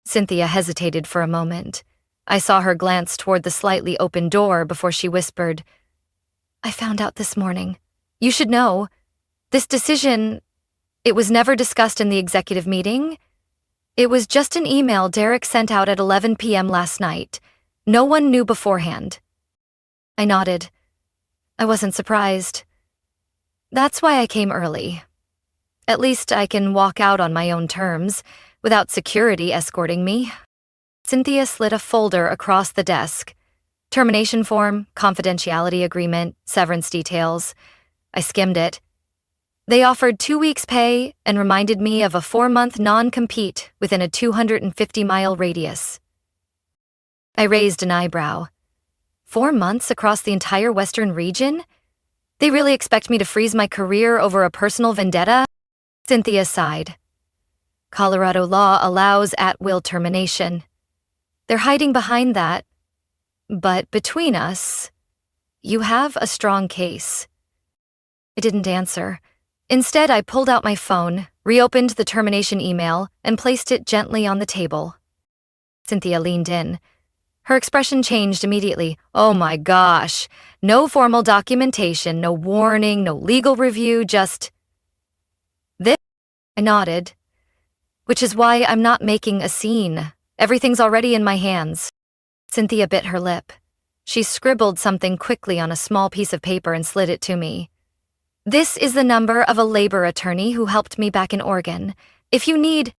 Cynthia hesitated for a moment. I saw her glance toward the slightly open door before she whispered, I found out this morning. You should know. This decision, it was never discussed in the executive meeting. It was just an email Derek sent out at 11 p.m. last night. No one knew beforehand. I nodded. I wasn't surprised. That's why I came early. At least I can walk out on my own terms, without security escorting me. Cynthia slid a folder across the desk. Termination form, confidentiality agreement, severance details. I skimmed it. They offered 2 weeks' pay and reminded me of a 4-month non-compete within a 250-mile radius. I raised an eyebrow. 4 months across the entire Western region? They really expect me to freeze my career over a personal vendetta? Cynthia sighed. Colorado law allows at-will termination. They're hiding behind that. But between us, you have a strong case. I didn't answer. Instead, I pulled out my phone, reopened the termination email, and placed it gently on the table. Cynthia leaned in. Her expression changed immediately. Oh my gosh. No formal documentation, no warning, no legal review, just this. I nodded. Which is why I'm not making a scene. Everything's already in my hands. Cynthia bit her lip. She scribbled something quickly on a small piece of paper and slid it to me. This is the number of a labor attorney who helped me back in Oregon. If you need...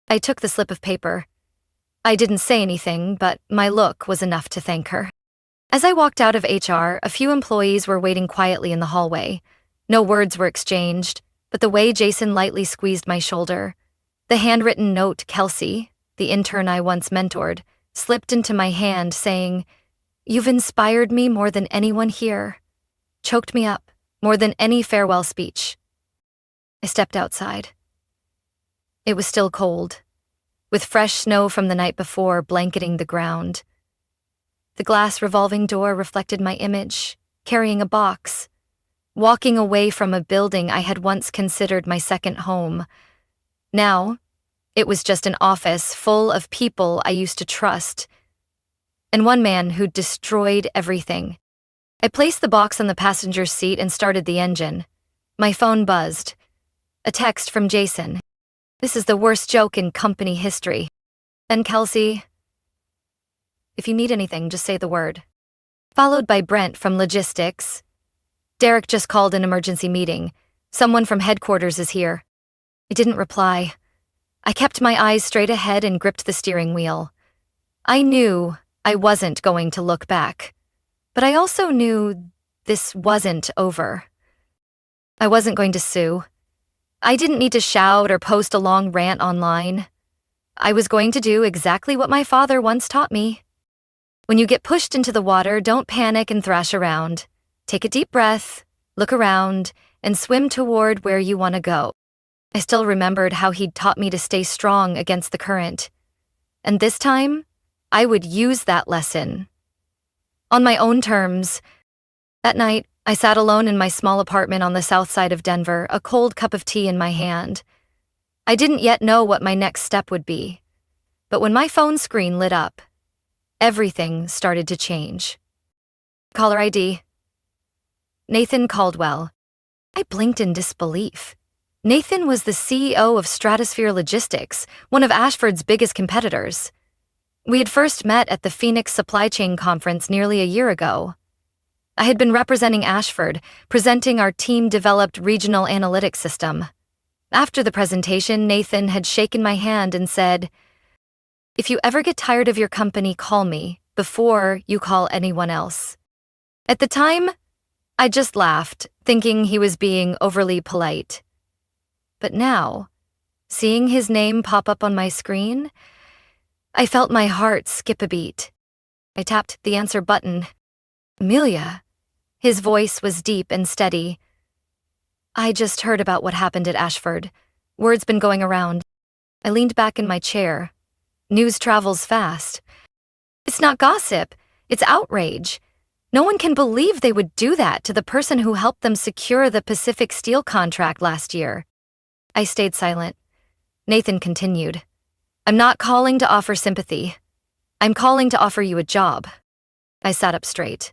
I took the slip of paper. I didn't say anything, but my look was enough to thank her. As I walked out of HR, a few employees were waiting quietly in the hallway. No words were exchanged, but the way Jason lightly squeezed my shoulder, the handwritten note Kelsey, the intern I once mentored, slipped into my hand saying, "You've inspired me more than anyone here," choked me up more than any farewell speech. I stepped outside. It was still cold, with fresh snow from the night before blanketing the ground. The glass revolving door reflected my image, carrying a box, walking away from a building I had once considered my second home. Now, it was just an office full of people I used to trust, and one man who'd destroyed everything. I placed the box on the passenger seat and started the engine. My phone buzzed. A text from Jason. This is the worst joke in company history. Then Kelsey, if you need anything, just say the word. Followed by Brent from logistics. Derek just called an emergency meeting. Someone from headquarters is here. I didn't reply. I kept my eyes straight ahead and gripped the steering wheel. I knew I wasn't going to look back, but I also knew this wasn't over. I wasn't going to sue. I didn't need to shout or post a long rant online. I was going to do exactly what my father once taught me. When you get pushed into the water, don't panic and thrash around. Take a deep breath, look around, and swim toward where you want to go. I still remembered how he'd taught me to stay strong against the current. And this time, I would use that lesson. On my own terms. That night, I sat alone in my small apartment on the south side of Denver, a cold cup of tea in my hand. I didn't yet know what my next step would be. But when my phone screen lit up, everything started to change. Caller ID. Nathan Caldwell. I blinked in disbelief. Nathan was the CEO of Stratosphere Logistics, one of Ashford's biggest competitors. We had first met at the Phoenix Supply Chain Conference nearly a year ago. I had been representing Ashford, presenting our team-developed regional analytics system. After the presentation, Nathan had shaken my hand and said, "If you ever get tired of your company, call me, before you call anyone else." At the time, I just laughed, thinking he was being overly polite. But now, seeing his name pop up on my screen, I felt my heart skip a beat. I tapped the answer button. Amelia. His voice was deep and steady. I just heard about what happened at Ashford. Word's been going around. I leaned back in my chair. News travels fast. It's not gossip. It's outrage. No one can believe they would do that to the person who helped them secure the Pacific Steel contract last year. I stayed silent. Nathan continued. I'm not calling to offer sympathy. I'm calling to offer you a job. I sat up straight.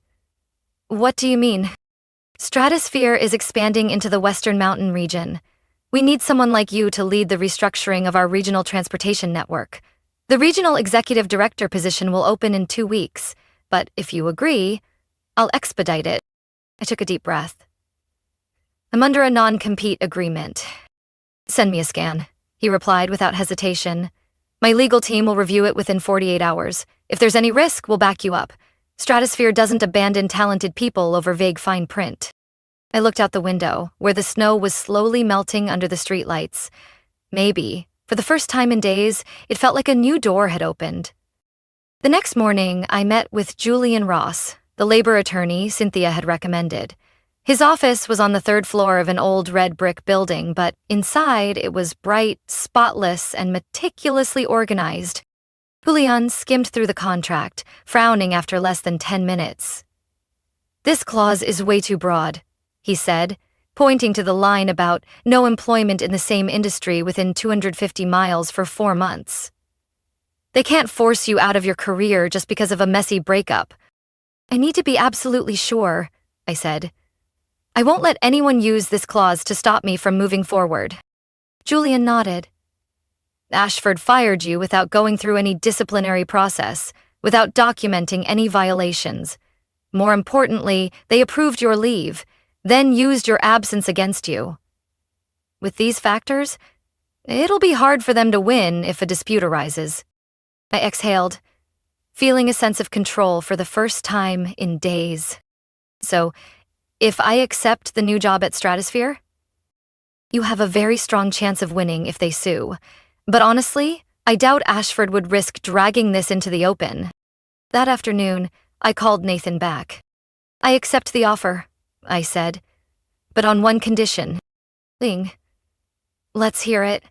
What do you mean? Stratosphere is expanding into the Western Mountain region. We need someone like you to lead the restructuring of our regional transportation network. The regional executive director position will open in 2 weeks, but if you agree, I'll expedite it. I took a deep breath. I'm under a non-compete agreement. Send me a scan, he replied without hesitation. My legal team will review it within 48 hours. If there's any risk, we'll back you up. Stratosphere doesn't abandon talented people over vague fine print. I looked out the window, where the snow was slowly melting under the streetlights. Maybe, for the first time in days, it felt like a new door had opened. The next morning, I met with Julian Ross, the the labor attorney Cynthia had recommended. His office was on the third floor of an old red brick building, but inside it was bright, spotless, and meticulously organized. Julian skimmed through the contract, frowning after less than 10 minutes. "This clause is way too broad," he said, pointing to the line about no employment in the same industry within 250 miles for 4 months. "They can't force you out of your career just because of a messy breakup." "I need to be absolutely sure," I said. "I won't let anyone use this clause to stop me from moving forward." Julian nodded. "Ashford fired you without going through any disciplinary process, without documenting any violations. More importantly, they approved your leave, then used your absence against you. With these factors, it'll be hard for them to win if a dispute arises." I exhaled, feeling a sense of control for the first time in days. "So, if I accept the new job at Stratosphere?" "You have a very strong chance of winning if they sue. But honestly, I doubt Ashford would risk dragging this into the open." That afternoon, I called Nathan back. "I accept the offer," I said, "but on one condition." "Ling." "Let's hear it."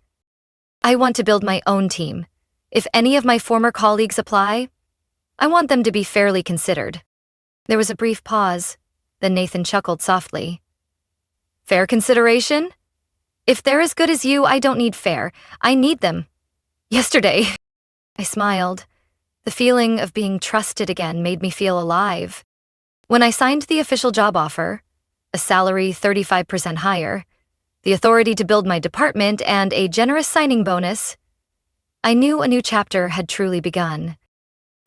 "I want to build my own team. If any of my former colleagues apply, I want them to be fairly considered." There was a brief pause, then Nathan chuckled softly. "Fair consideration? If they're as good as you, I don't need fair. I need them. Yesterday." I smiled. The feeling of being trusted again made me feel alive. When I signed the official job offer, a salary 35% higher, the authority to build my department, and a generous signing bonus, I knew a new chapter had truly begun.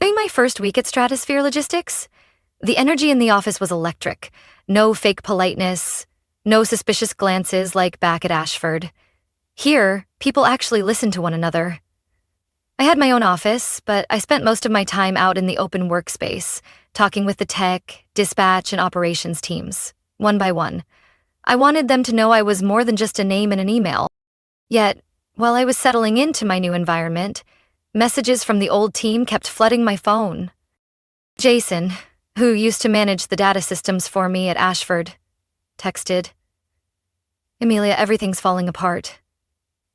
During my first week at Stratosphere Logistics, the energy in the office was electric. No fake politeness, no suspicious glances like back at Ashford. Here, people actually listened to one another. I had my own office, but I spent most of my time out in the open workspace, talking with the tech, dispatch, and operations teams, one by one. I wanted them to know I was more than just a name in an email. Yet, while I was settling into my new environment, messages from the old team kept flooding my phone. Jason, who used to manage the data systems for me at Ashford, texted, "Amelia, everything's falling apart.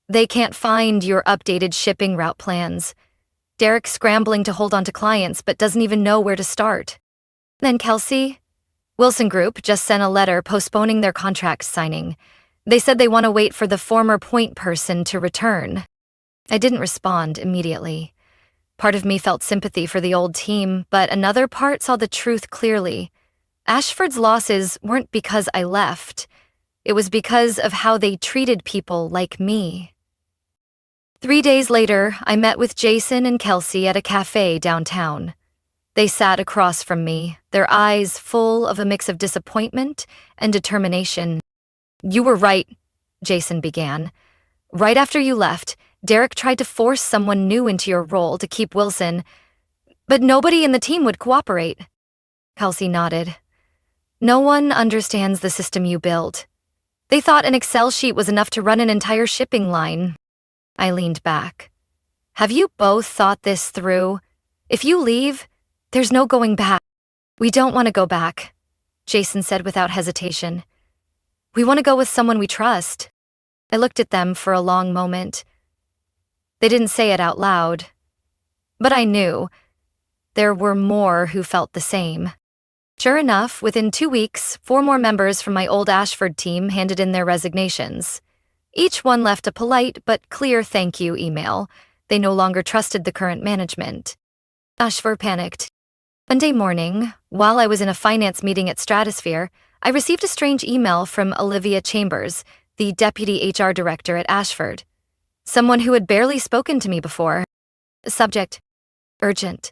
They can't find your updated shipping route plans. Derek's scrambling to hold on to clients but doesn't even know where to start." Then Kelsey, Wilson Group just sent a letter postponing their contract signing. They said they want to wait for the former point person to return. I didn't respond immediately. Part of me felt sympathy for the old team, but another part saw the truth clearly. Ashford's losses weren't because I left. It was because of how they treated people like me. 3 days later, I met with Jason and Kelsey at a cafe downtown. They sat across from me, their eyes full of a mix of disappointment and determination. "You were right," Jason began. "Right after you left, Derek tried to force someone new into your role to keep Wilson, but nobody in the team would cooperate." Kelsey nodded. "No one understands the system you built. They thought an Excel sheet was enough to run an entire shipping line." I leaned back. "Have you both thought this through? If you leave, there's no going back." "We don't want to go back," Jason said without hesitation. "We want to go with someone we trust." I looked at them for a long moment. They didn't say it out loud, but I knew there were more who felt the same. Sure enough, within 2 weeks, 4 more members from my old Ashford team handed in their resignations. Each one left a polite but clear thank you email. They no longer trusted the current management. Ashford panicked. Monday morning, while I was in a finance meeting at Stratosphere, I received a strange email from Olivia Chambers, the deputy HR director at Ashford. Someone who had barely spoken to me before. Subject: urgent.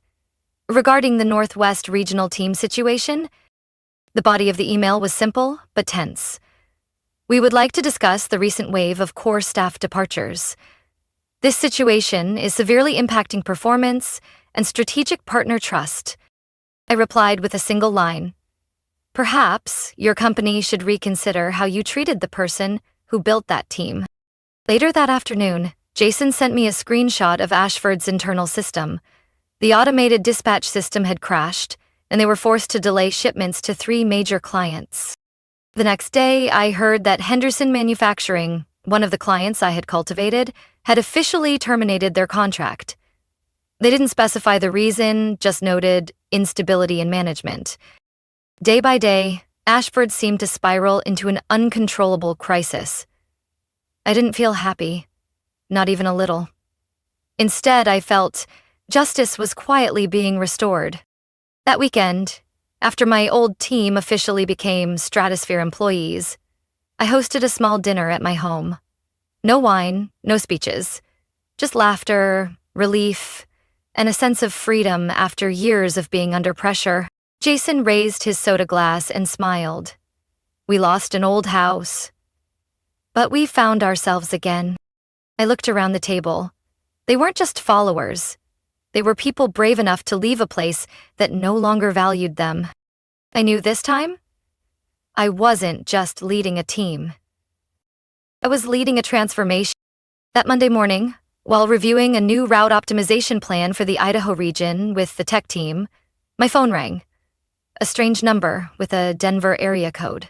Regarding the Northwest Regional Team situation. The body of the email was simple but tense. "We would like to discuss the recent wave of core staff departures. This situation is severely impacting performance and strategic partner trust." I replied with a single line. "Perhaps your company should reconsider how you treated the person who built that team." Later that afternoon, Jason sent me a screenshot of Ashford's internal system. The automated dispatch system had crashed, and they were forced to delay shipments to 3 major clients. The next day, I heard that Henderson Manufacturing, one of the clients I had cultivated, had officially terminated their contract. They didn't specify the reason, just noted instability in management. Day by day, Ashford seemed to spiral into an uncontrollable crisis. I didn't feel happy, not even a little. Instead, I felt justice was quietly being restored. That weekend, after my old team officially became Stratosphere employees, I hosted a small dinner at my home. No wine, no speeches, just laughter, relief, and a sense of freedom after years of being under pressure. Jason raised his soda glass and smiled. We lost an old house, but we found ourselves again. I looked around the table. They weren't just followers. They were people brave enough to leave a place that no longer valued them. I knew this time, I wasn't just leading a team. I was leading a transformation. That Monday morning, while reviewing a new route optimization plan for the Idaho region with the tech team, my phone rang. A strange number with a Denver area code.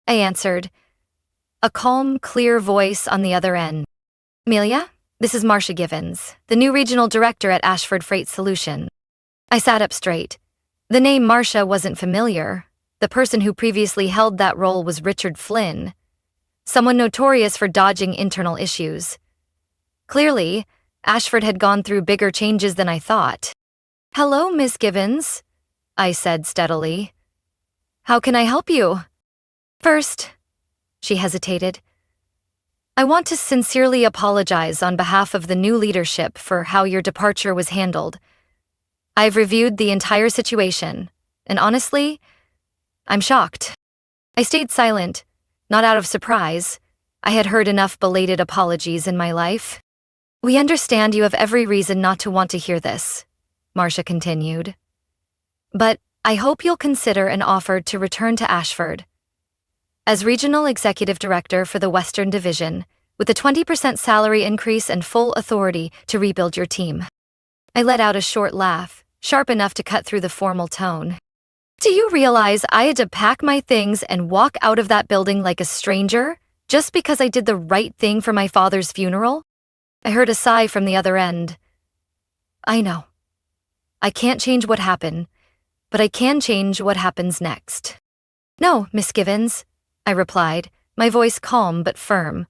I answered. A calm, clear voice on the other end. Amelia, this is Marcia Givens, the new regional director at Ashford Freight Solutions. I sat up straight. The name Marcia wasn't familiar. The person who previously held that role was Richard Flynn, someone notorious for dodging internal issues. Clearly, Ashford had gone through bigger changes than I thought. Hello, Miss Givens, I said steadily. How can I help you? First, she hesitated. I want to sincerely apologize on behalf of the new leadership for how your departure was handled. I've reviewed the entire situation, and honestly, I'm shocked. I stayed silent, not out of surprise. I had heard enough belated apologies in my life. We understand you have every reason not to want to hear this, Marcia continued. But I hope you'll consider an offer to return to Ashford. As Regional Executive Director for the Western Division, with a 20% salary increase and full authority to rebuild your team. I let out a short laugh, sharp enough to cut through the formal tone. Do you realize I had to pack my things and walk out of that building like a stranger, just because I did the right thing for my father's funeral? I heard a sigh from the other end. I know. I can't change what happened, but I can change what happens next. No, Miss Givens, I replied, my voice calm but firm.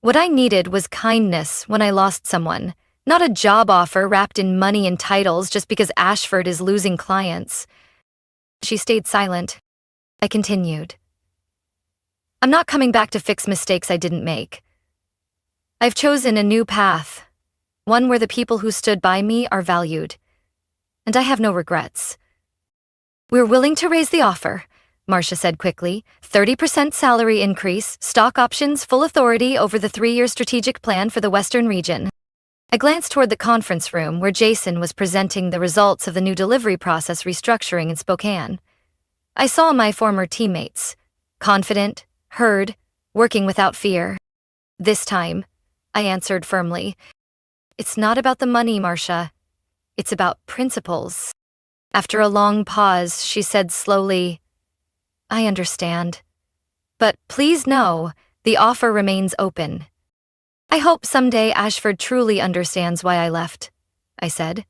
What I needed was kindness when I lost someone, not a job offer wrapped in money and titles just because Ashford is losing clients. She stayed silent. I continued. I'm not coming back to fix mistakes I didn't make. I've chosen a new path, one where the people who stood by me are valued, and I have no regrets. We're willing to raise the offer, Marcia said quickly. 30% salary increase, stock options, full authority over the 3-year strategic plan for the Western region. I glanced toward the conference room where Jason was presenting the results of the new delivery process restructuring in Spokane. I saw my former teammates, confident, heard, working without fear. This time, I answered firmly, it's not about the money, Marcia. It's about principles. After a long pause, she said slowly, I understand. But please know, the offer remains open. I hope someday Ashford truly understands why I left, I said.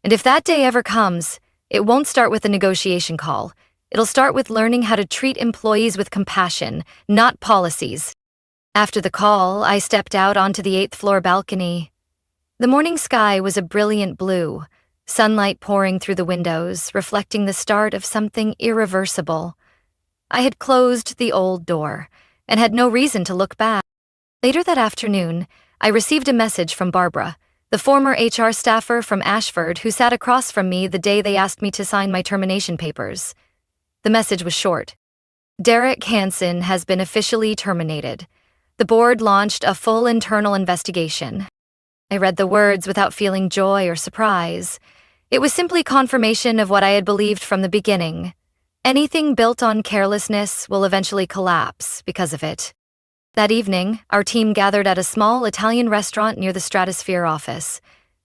And if that day ever comes, it won't start with a negotiation call. It'll start with learning how to treat employees with compassion, not policies. After the call, I stepped out onto the 8th floor balcony. The morning sky was a brilliant blue, sunlight pouring through the windows, reflecting the start of something irreversible. I had closed the old door and had no reason to look back. Later that afternoon, I received a message from Barbara, the former HR staffer from Ashford who sat across from me the day they asked me to sign my termination papers. The message was short. Derek Hansen has been officially terminated. The board launched a full internal investigation. I read the words without feeling joy or surprise. It was simply confirmation of what I had believed from the beginning. Anything built on carelessness will eventually collapse because of it. That evening, our team gathered at a small Italian restaurant near the Stratosphere office.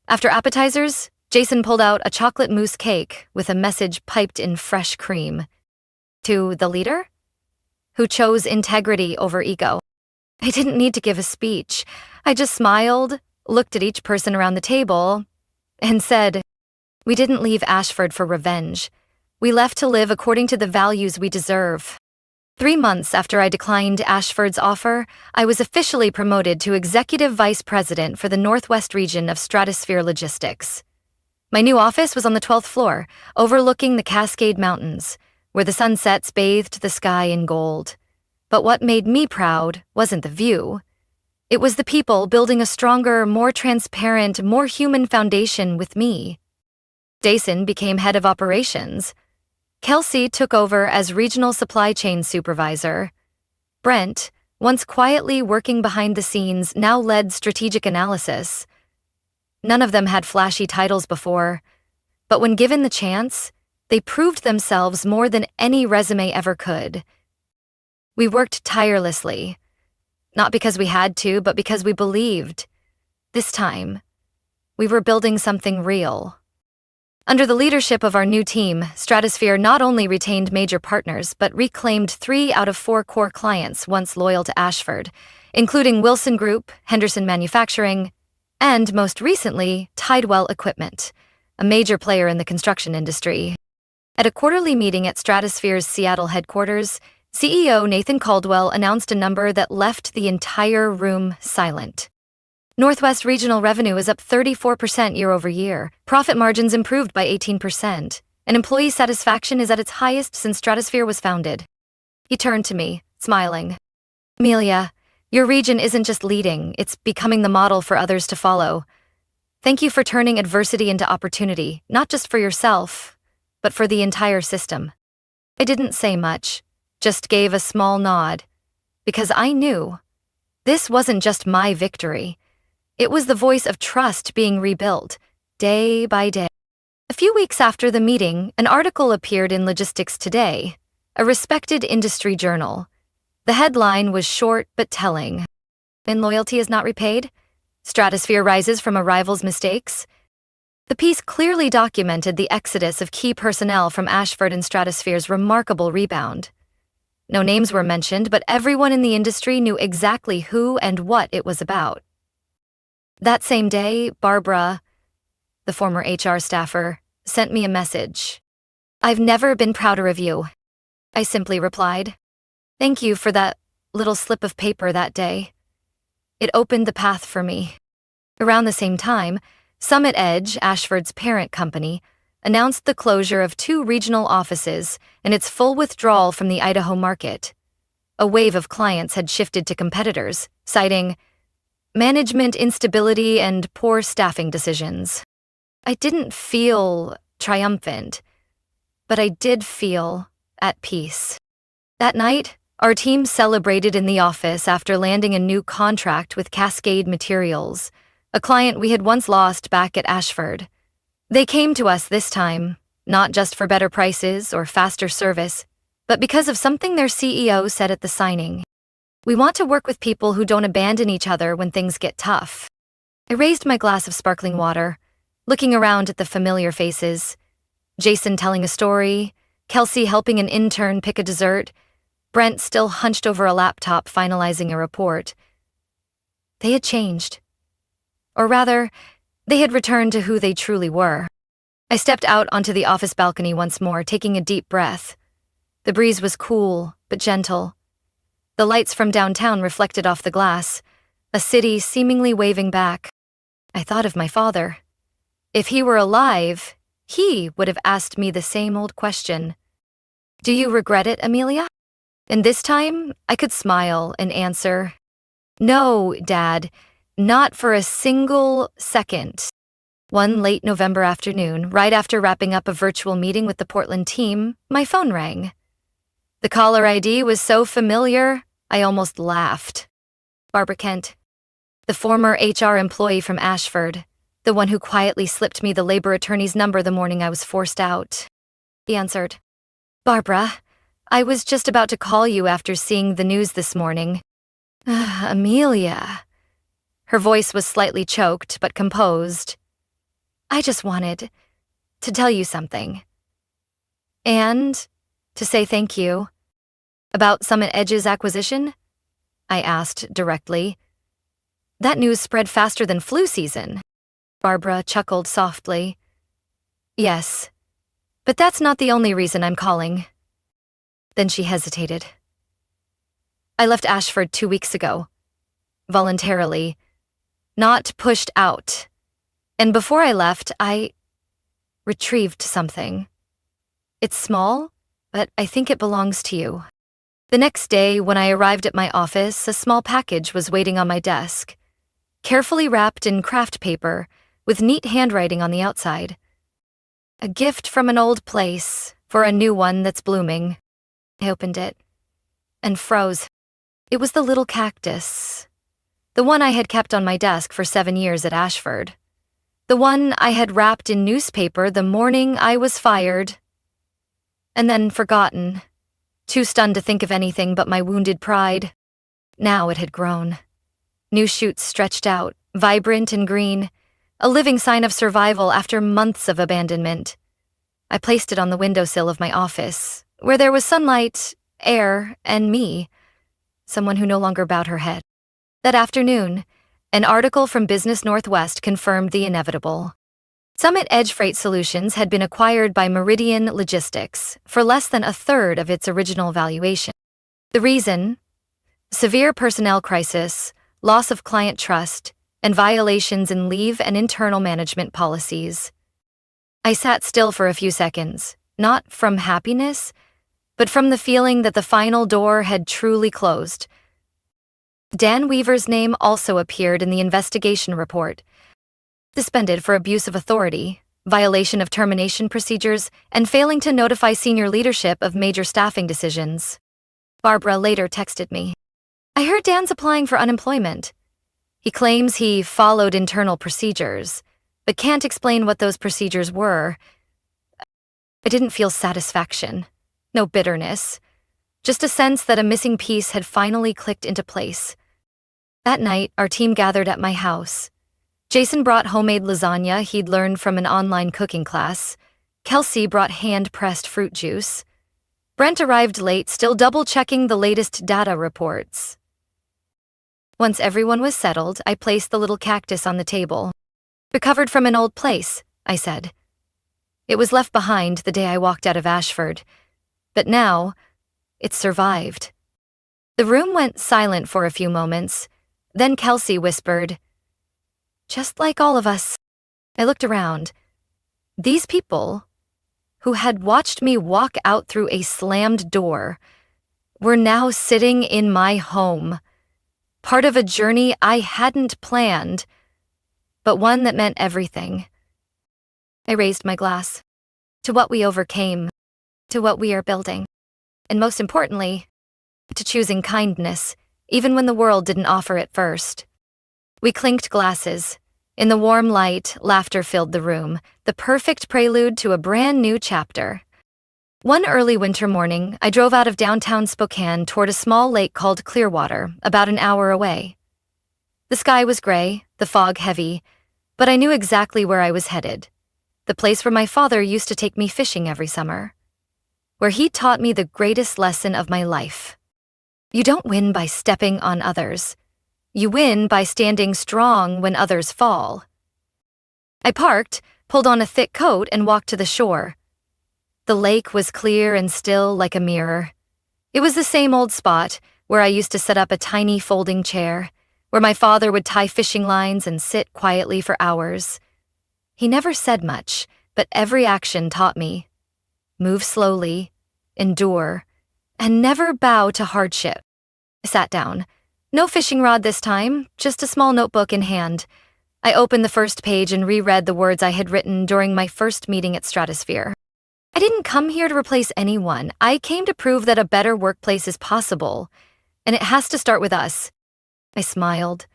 After appetizers, Jason pulled out a chocolate mousse cake with a message piped in fresh cream. To the leader, who chose integrity over ego. I didn't need to give a speech. I just smiled, looked at each person around the table, and said, "We didn't leave Ashford for revenge. We left to live according to the values we deserve." 3 months after I declined Ashford's offer, I was officially promoted to Executive Vice President for the Northwest region of Stratosphere Logistics. My new office was on the 12th floor, overlooking the Cascade Mountains, where the sunsets bathed the sky in gold. But what made me proud wasn't the view. It was the people building a stronger, more transparent, more human foundation with me. Jason became head of operations. Kelsey took over as regional supply chain supervisor. Brent, once quietly working behind the scenes, now led strategic analysis. None of them had flashy titles before, but when given the chance, they proved themselves more than any resume ever could. We worked tirelessly, not because we had to, but because we believed. This time, we were building something real. Under the leadership of our new team, Stratosphere not only retained major partners, but reclaimed 3 out of 4 core clients once loyal to Ashford, including Wilson Group, Henderson Manufacturing, and most recently, Tidewell Equipment, a major player in the construction industry. At a quarterly meeting at Stratosphere's Seattle headquarters, CEO Nathan Caldwell announced a number that left the entire room silent. Northwest regional revenue is up 34% year-over-year, profit margins improved by 18%, and employee satisfaction is at its highest since Stratosphere was founded. He turned to me, smiling. "Amelia, your region isn't just leading, it's becoming the model for others to follow. Thank you for turning adversity into opportunity, not just for yourself, but for the entire system." I didn't say much, just gave a small nod, because I knew this wasn't just my victory. It was the voice of trust being rebuilt, day by day. A few weeks after the meeting, an article appeared in Logistics Today, a respected industry journal. The headline was short but telling. "When loyalty is not repaid, Stratosphere rises from a rival's mistakes." The piece clearly documented the exodus of key personnel from Ashford and Stratosphere's remarkable rebound. No names were mentioned, but everyone in the industry knew exactly who and what it was about. That same day, Barbara, the former HR staffer, sent me a message. "I've never been prouder of you," I simply replied. "Thank you for that little slip of paper that day. It opened the path for me." Around the same time, Summit Edge, Ashford's parent company, announced the closure of 2 regional offices and its full withdrawal from the Idaho market. A wave of clients had shifted to competitors, citing management instability and poor staffing decisions. I didn't feel triumphant, but I did feel at peace. That night, our team celebrated in the office after landing a new contract with Cascade Materials, a client we had once lost back at Ashford. They came to us this time, not just for better prices or faster service, but because of something their CEO said at the signing. "We want to work with people who don't abandon each other when things get tough." I raised my glass of sparkling water, looking around at the familiar faces. Jason telling a story, Kelsey helping an intern pick a dessert, Brent still hunched over a laptop finalizing a report. They had changed. Or rather, they had returned to who they truly were. I stepped out onto the office balcony once more, taking a deep breath. The breeze was cool, but gentle. The lights from downtown reflected off the glass, a city seemingly waving back. I thought of my father. If he were alive, he would have asked me the same old question. "Do you regret it, Amelia?" And this time, I could smile and answer, "No, Dad, not for a single second." One late November afternoon, right after wrapping up a virtual meeting with the Portland team, my phone rang. The caller ID was so familiar, I almost laughed. Barbara Kent, the former HR employee from Ashford, the one who quietly slipped me the labor attorney's number the morning I was forced out. He answered, "Barbara, I was just about to call you after seeing the news this morning." Amelia. Her voice was slightly choked but composed. I just wanted to tell you something. And to say thank you. About Summit Edge's acquisition? I asked directly. That news spread faster than flu season. Barbara chuckled softly. Yes, but that's not the only reason I'm calling. Then she hesitated. I left Ashford 2 weeks ago. Voluntarily. Not pushed out. And before I left, I retrieved something. It's small, but I think it belongs to you. The next day, when I arrived at my office, a small package was waiting on my desk, carefully wrapped in craft paper, with neat handwriting on the outside. A gift from an old place for a new one that's blooming. I opened it and froze. It was the little cactus. The one I had kept on my desk for 7 years at Ashford. The one I had wrapped in newspaper the morning I was fired. And then forgotten, too stunned to think of anything but my wounded pride. Now it had grown. New shoots stretched out, vibrant and green, a living sign of survival after months of abandonment. I placed it on the windowsill of my office, where there was sunlight, air, and me, someone who no longer bowed her head. That afternoon, an article from Business Northwest confirmed the inevitable. Summit Edge Freight Solutions had been acquired by Meridian Logistics for less than a third of its original valuation. The reason? Severe personnel crisis, loss of client trust, and violations in leave and internal management policies. I sat still for a few seconds, not from happiness, but from the feeling that the final door had truly closed. Dan Weaver's name also appeared in the investigation report. Suspended for abuse of authority, violation of termination procedures, and failing to notify senior leadership of major staffing decisions. Barbara later texted me. I heard Dan's applying for unemployment. He claims he followed internal procedures, but can't explain what those procedures were. I didn't feel satisfaction, no bitterness, just a sense that a missing piece had finally clicked into place. That night, our team gathered at my house. Jason brought homemade lasagna he'd learned from an online cooking class. Kelsey brought hand-pressed fruit juice. Brent arrived late, still double-checking the latest data reports. Once everyone was settled, I placed the little cactus on the table. Recovered from an old place, I said. It was left behind the day I walked out of Ashford. But now, it survived. The room went silent for a few moments. Then Kelsey whispered, "Just like all of us." I looked around. These people, who had watched me walk out through a slammed door, were now sitting in my home, part of a journey I hadn't planned, but one that meant everything. I raised my glass. To what we overcame, to what we are building, and most importantly, to choosing kindness, even when the world didn't offer it first. We clinked glasses. In the warm light, laughter filled the room, the perfect prelude to a brand new chapter. One early winter morning, I drove out of downtown Spokane toward a small lake called Clearwater, about an hour away. The sky was gray, the fog heavy, but I knew exactly where I was headed. The place where my father used to take me fishing every summer. Where he taught me the greatest lesson of my life. You don't win by stepping on others. You win by standing strong when others fall. I parked, pulled on a thick coat, and walked to the shore. The lake was clear and still like a mirror. It was the same old spot where I used to set up a tiny folding chair, where my father would tie fishing lines and sit quietly for hours. He never said much, but every action taught me. Move slowly, endure, and never bow to hardship. I sat down. No fishing rod this time, just a small notebook in hand. I opened the first page and reread the words I had written during my first meeting at Stratosphere. I didn't come here to replace anyone. I came to prove that a better workplace is possible, and it has to start with us. I smiled.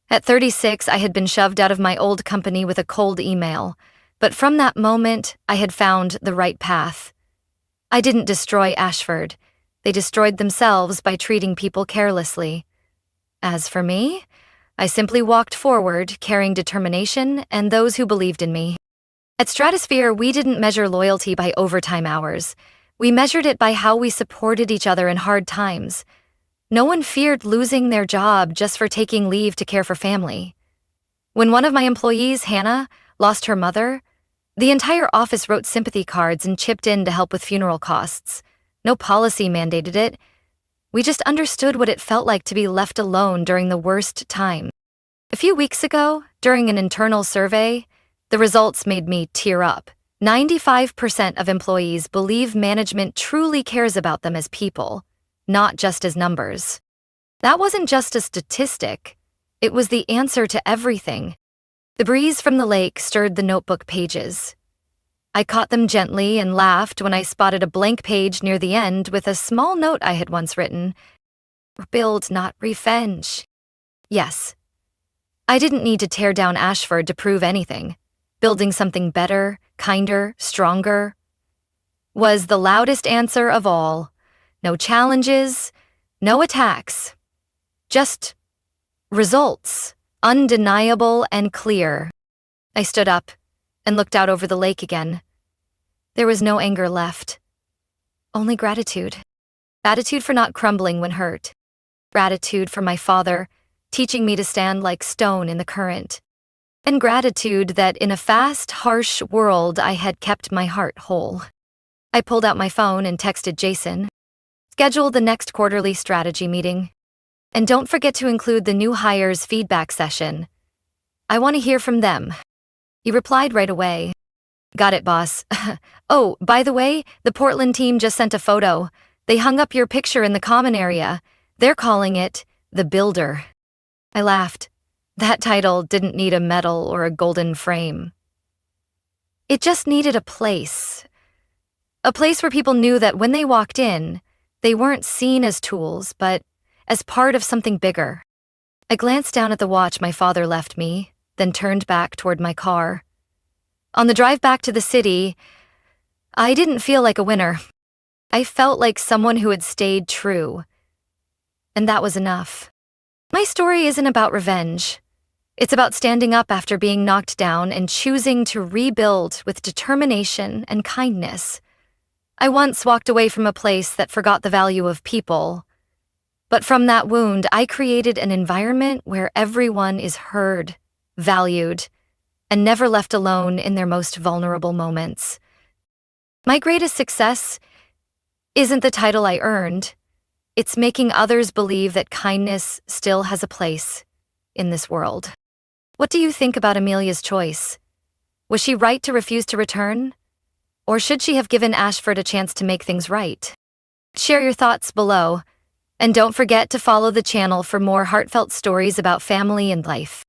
At 36, I had been shoved out of my old company with a cold email, but from that moment, I had found the right path. I didn't destroy Ashford. They destroyed themselves by treating people carelessly. As for me, I simply walked forward, carrying determination and those who believed in me. At Stratosphere, we didn't measure loyalty by overtime hours. We measured it by how we supported each other in hard times. No one feared losing their job just for taking leave to care for family. When one of my employees, Hannah, lost her mother, the entire office wrote sympathy cards and chipped in to help with funeral costs. No policy mandated it. We just understood what it felt like to be left alone during the worst time. A few weeks ago, during an internal survey, the results made me tear up. 95% of employees believe management truly cares about them as people, not just as numbers. That wasn't just a statistic. It was the answer to everything. The breeze from the lake stirred the notebook pages. I caught them gently and laughed when I spotted a blank page near the end with a small note I had once written. Rebuild, not revenge. Yes. I didn't need to tear down Ashford to prove anything. Building something better, kinder, stronger was the loudest answer of all. No challenges, no attacks. Just results, undeniable and clear. I stood up and looked out over the lake again. There was no anger left. Only gratitude. Gratitude for not crumbling when hurt. Gratitude for my father, teaching me to stand like stone in the current. And gratitude that in a fast, harsh world I had kept my heart whole. I pulled out my phone and texted Jason. Schedule the next quarterly strategy meeting. And don't forget to include the new hires feedback session. I want to hear from them. He replied right away. Got it, boss. Oh, by the way, the Portland team just sent a photo. They hung up your picture in the common area. They're calling it The Builder. I laughed. That title didn't need a medal or a golden frame. It just needed a place. A place where people knew that when they walked in, they weren't seen as tools, but as part of something bigger. I glanced down at the watch my father left me, then turned back toward my car. On the drive back to the city, I didn't feel like a winner. I felt like someone who had stayed true. And that was enough. My story isn't about revenge. It's about standing up after being knocked down and choosing to rebuild with determination and kindness. I once walked away from a place that forgot the value of people. But from that wound, I created an environment where everyone is heard, valued, and never left alone in their most vulnerable moments. My greatest success isn't the title I earned. It's making others believe that kindness still has a place in this world. What do you think about Amelia's choice? Was she right to refuse to return? Or should she have given Ashford a chance to make things right? Share your thoughts below, and don't forget to follow the channel for more heartfelt stories about family and life.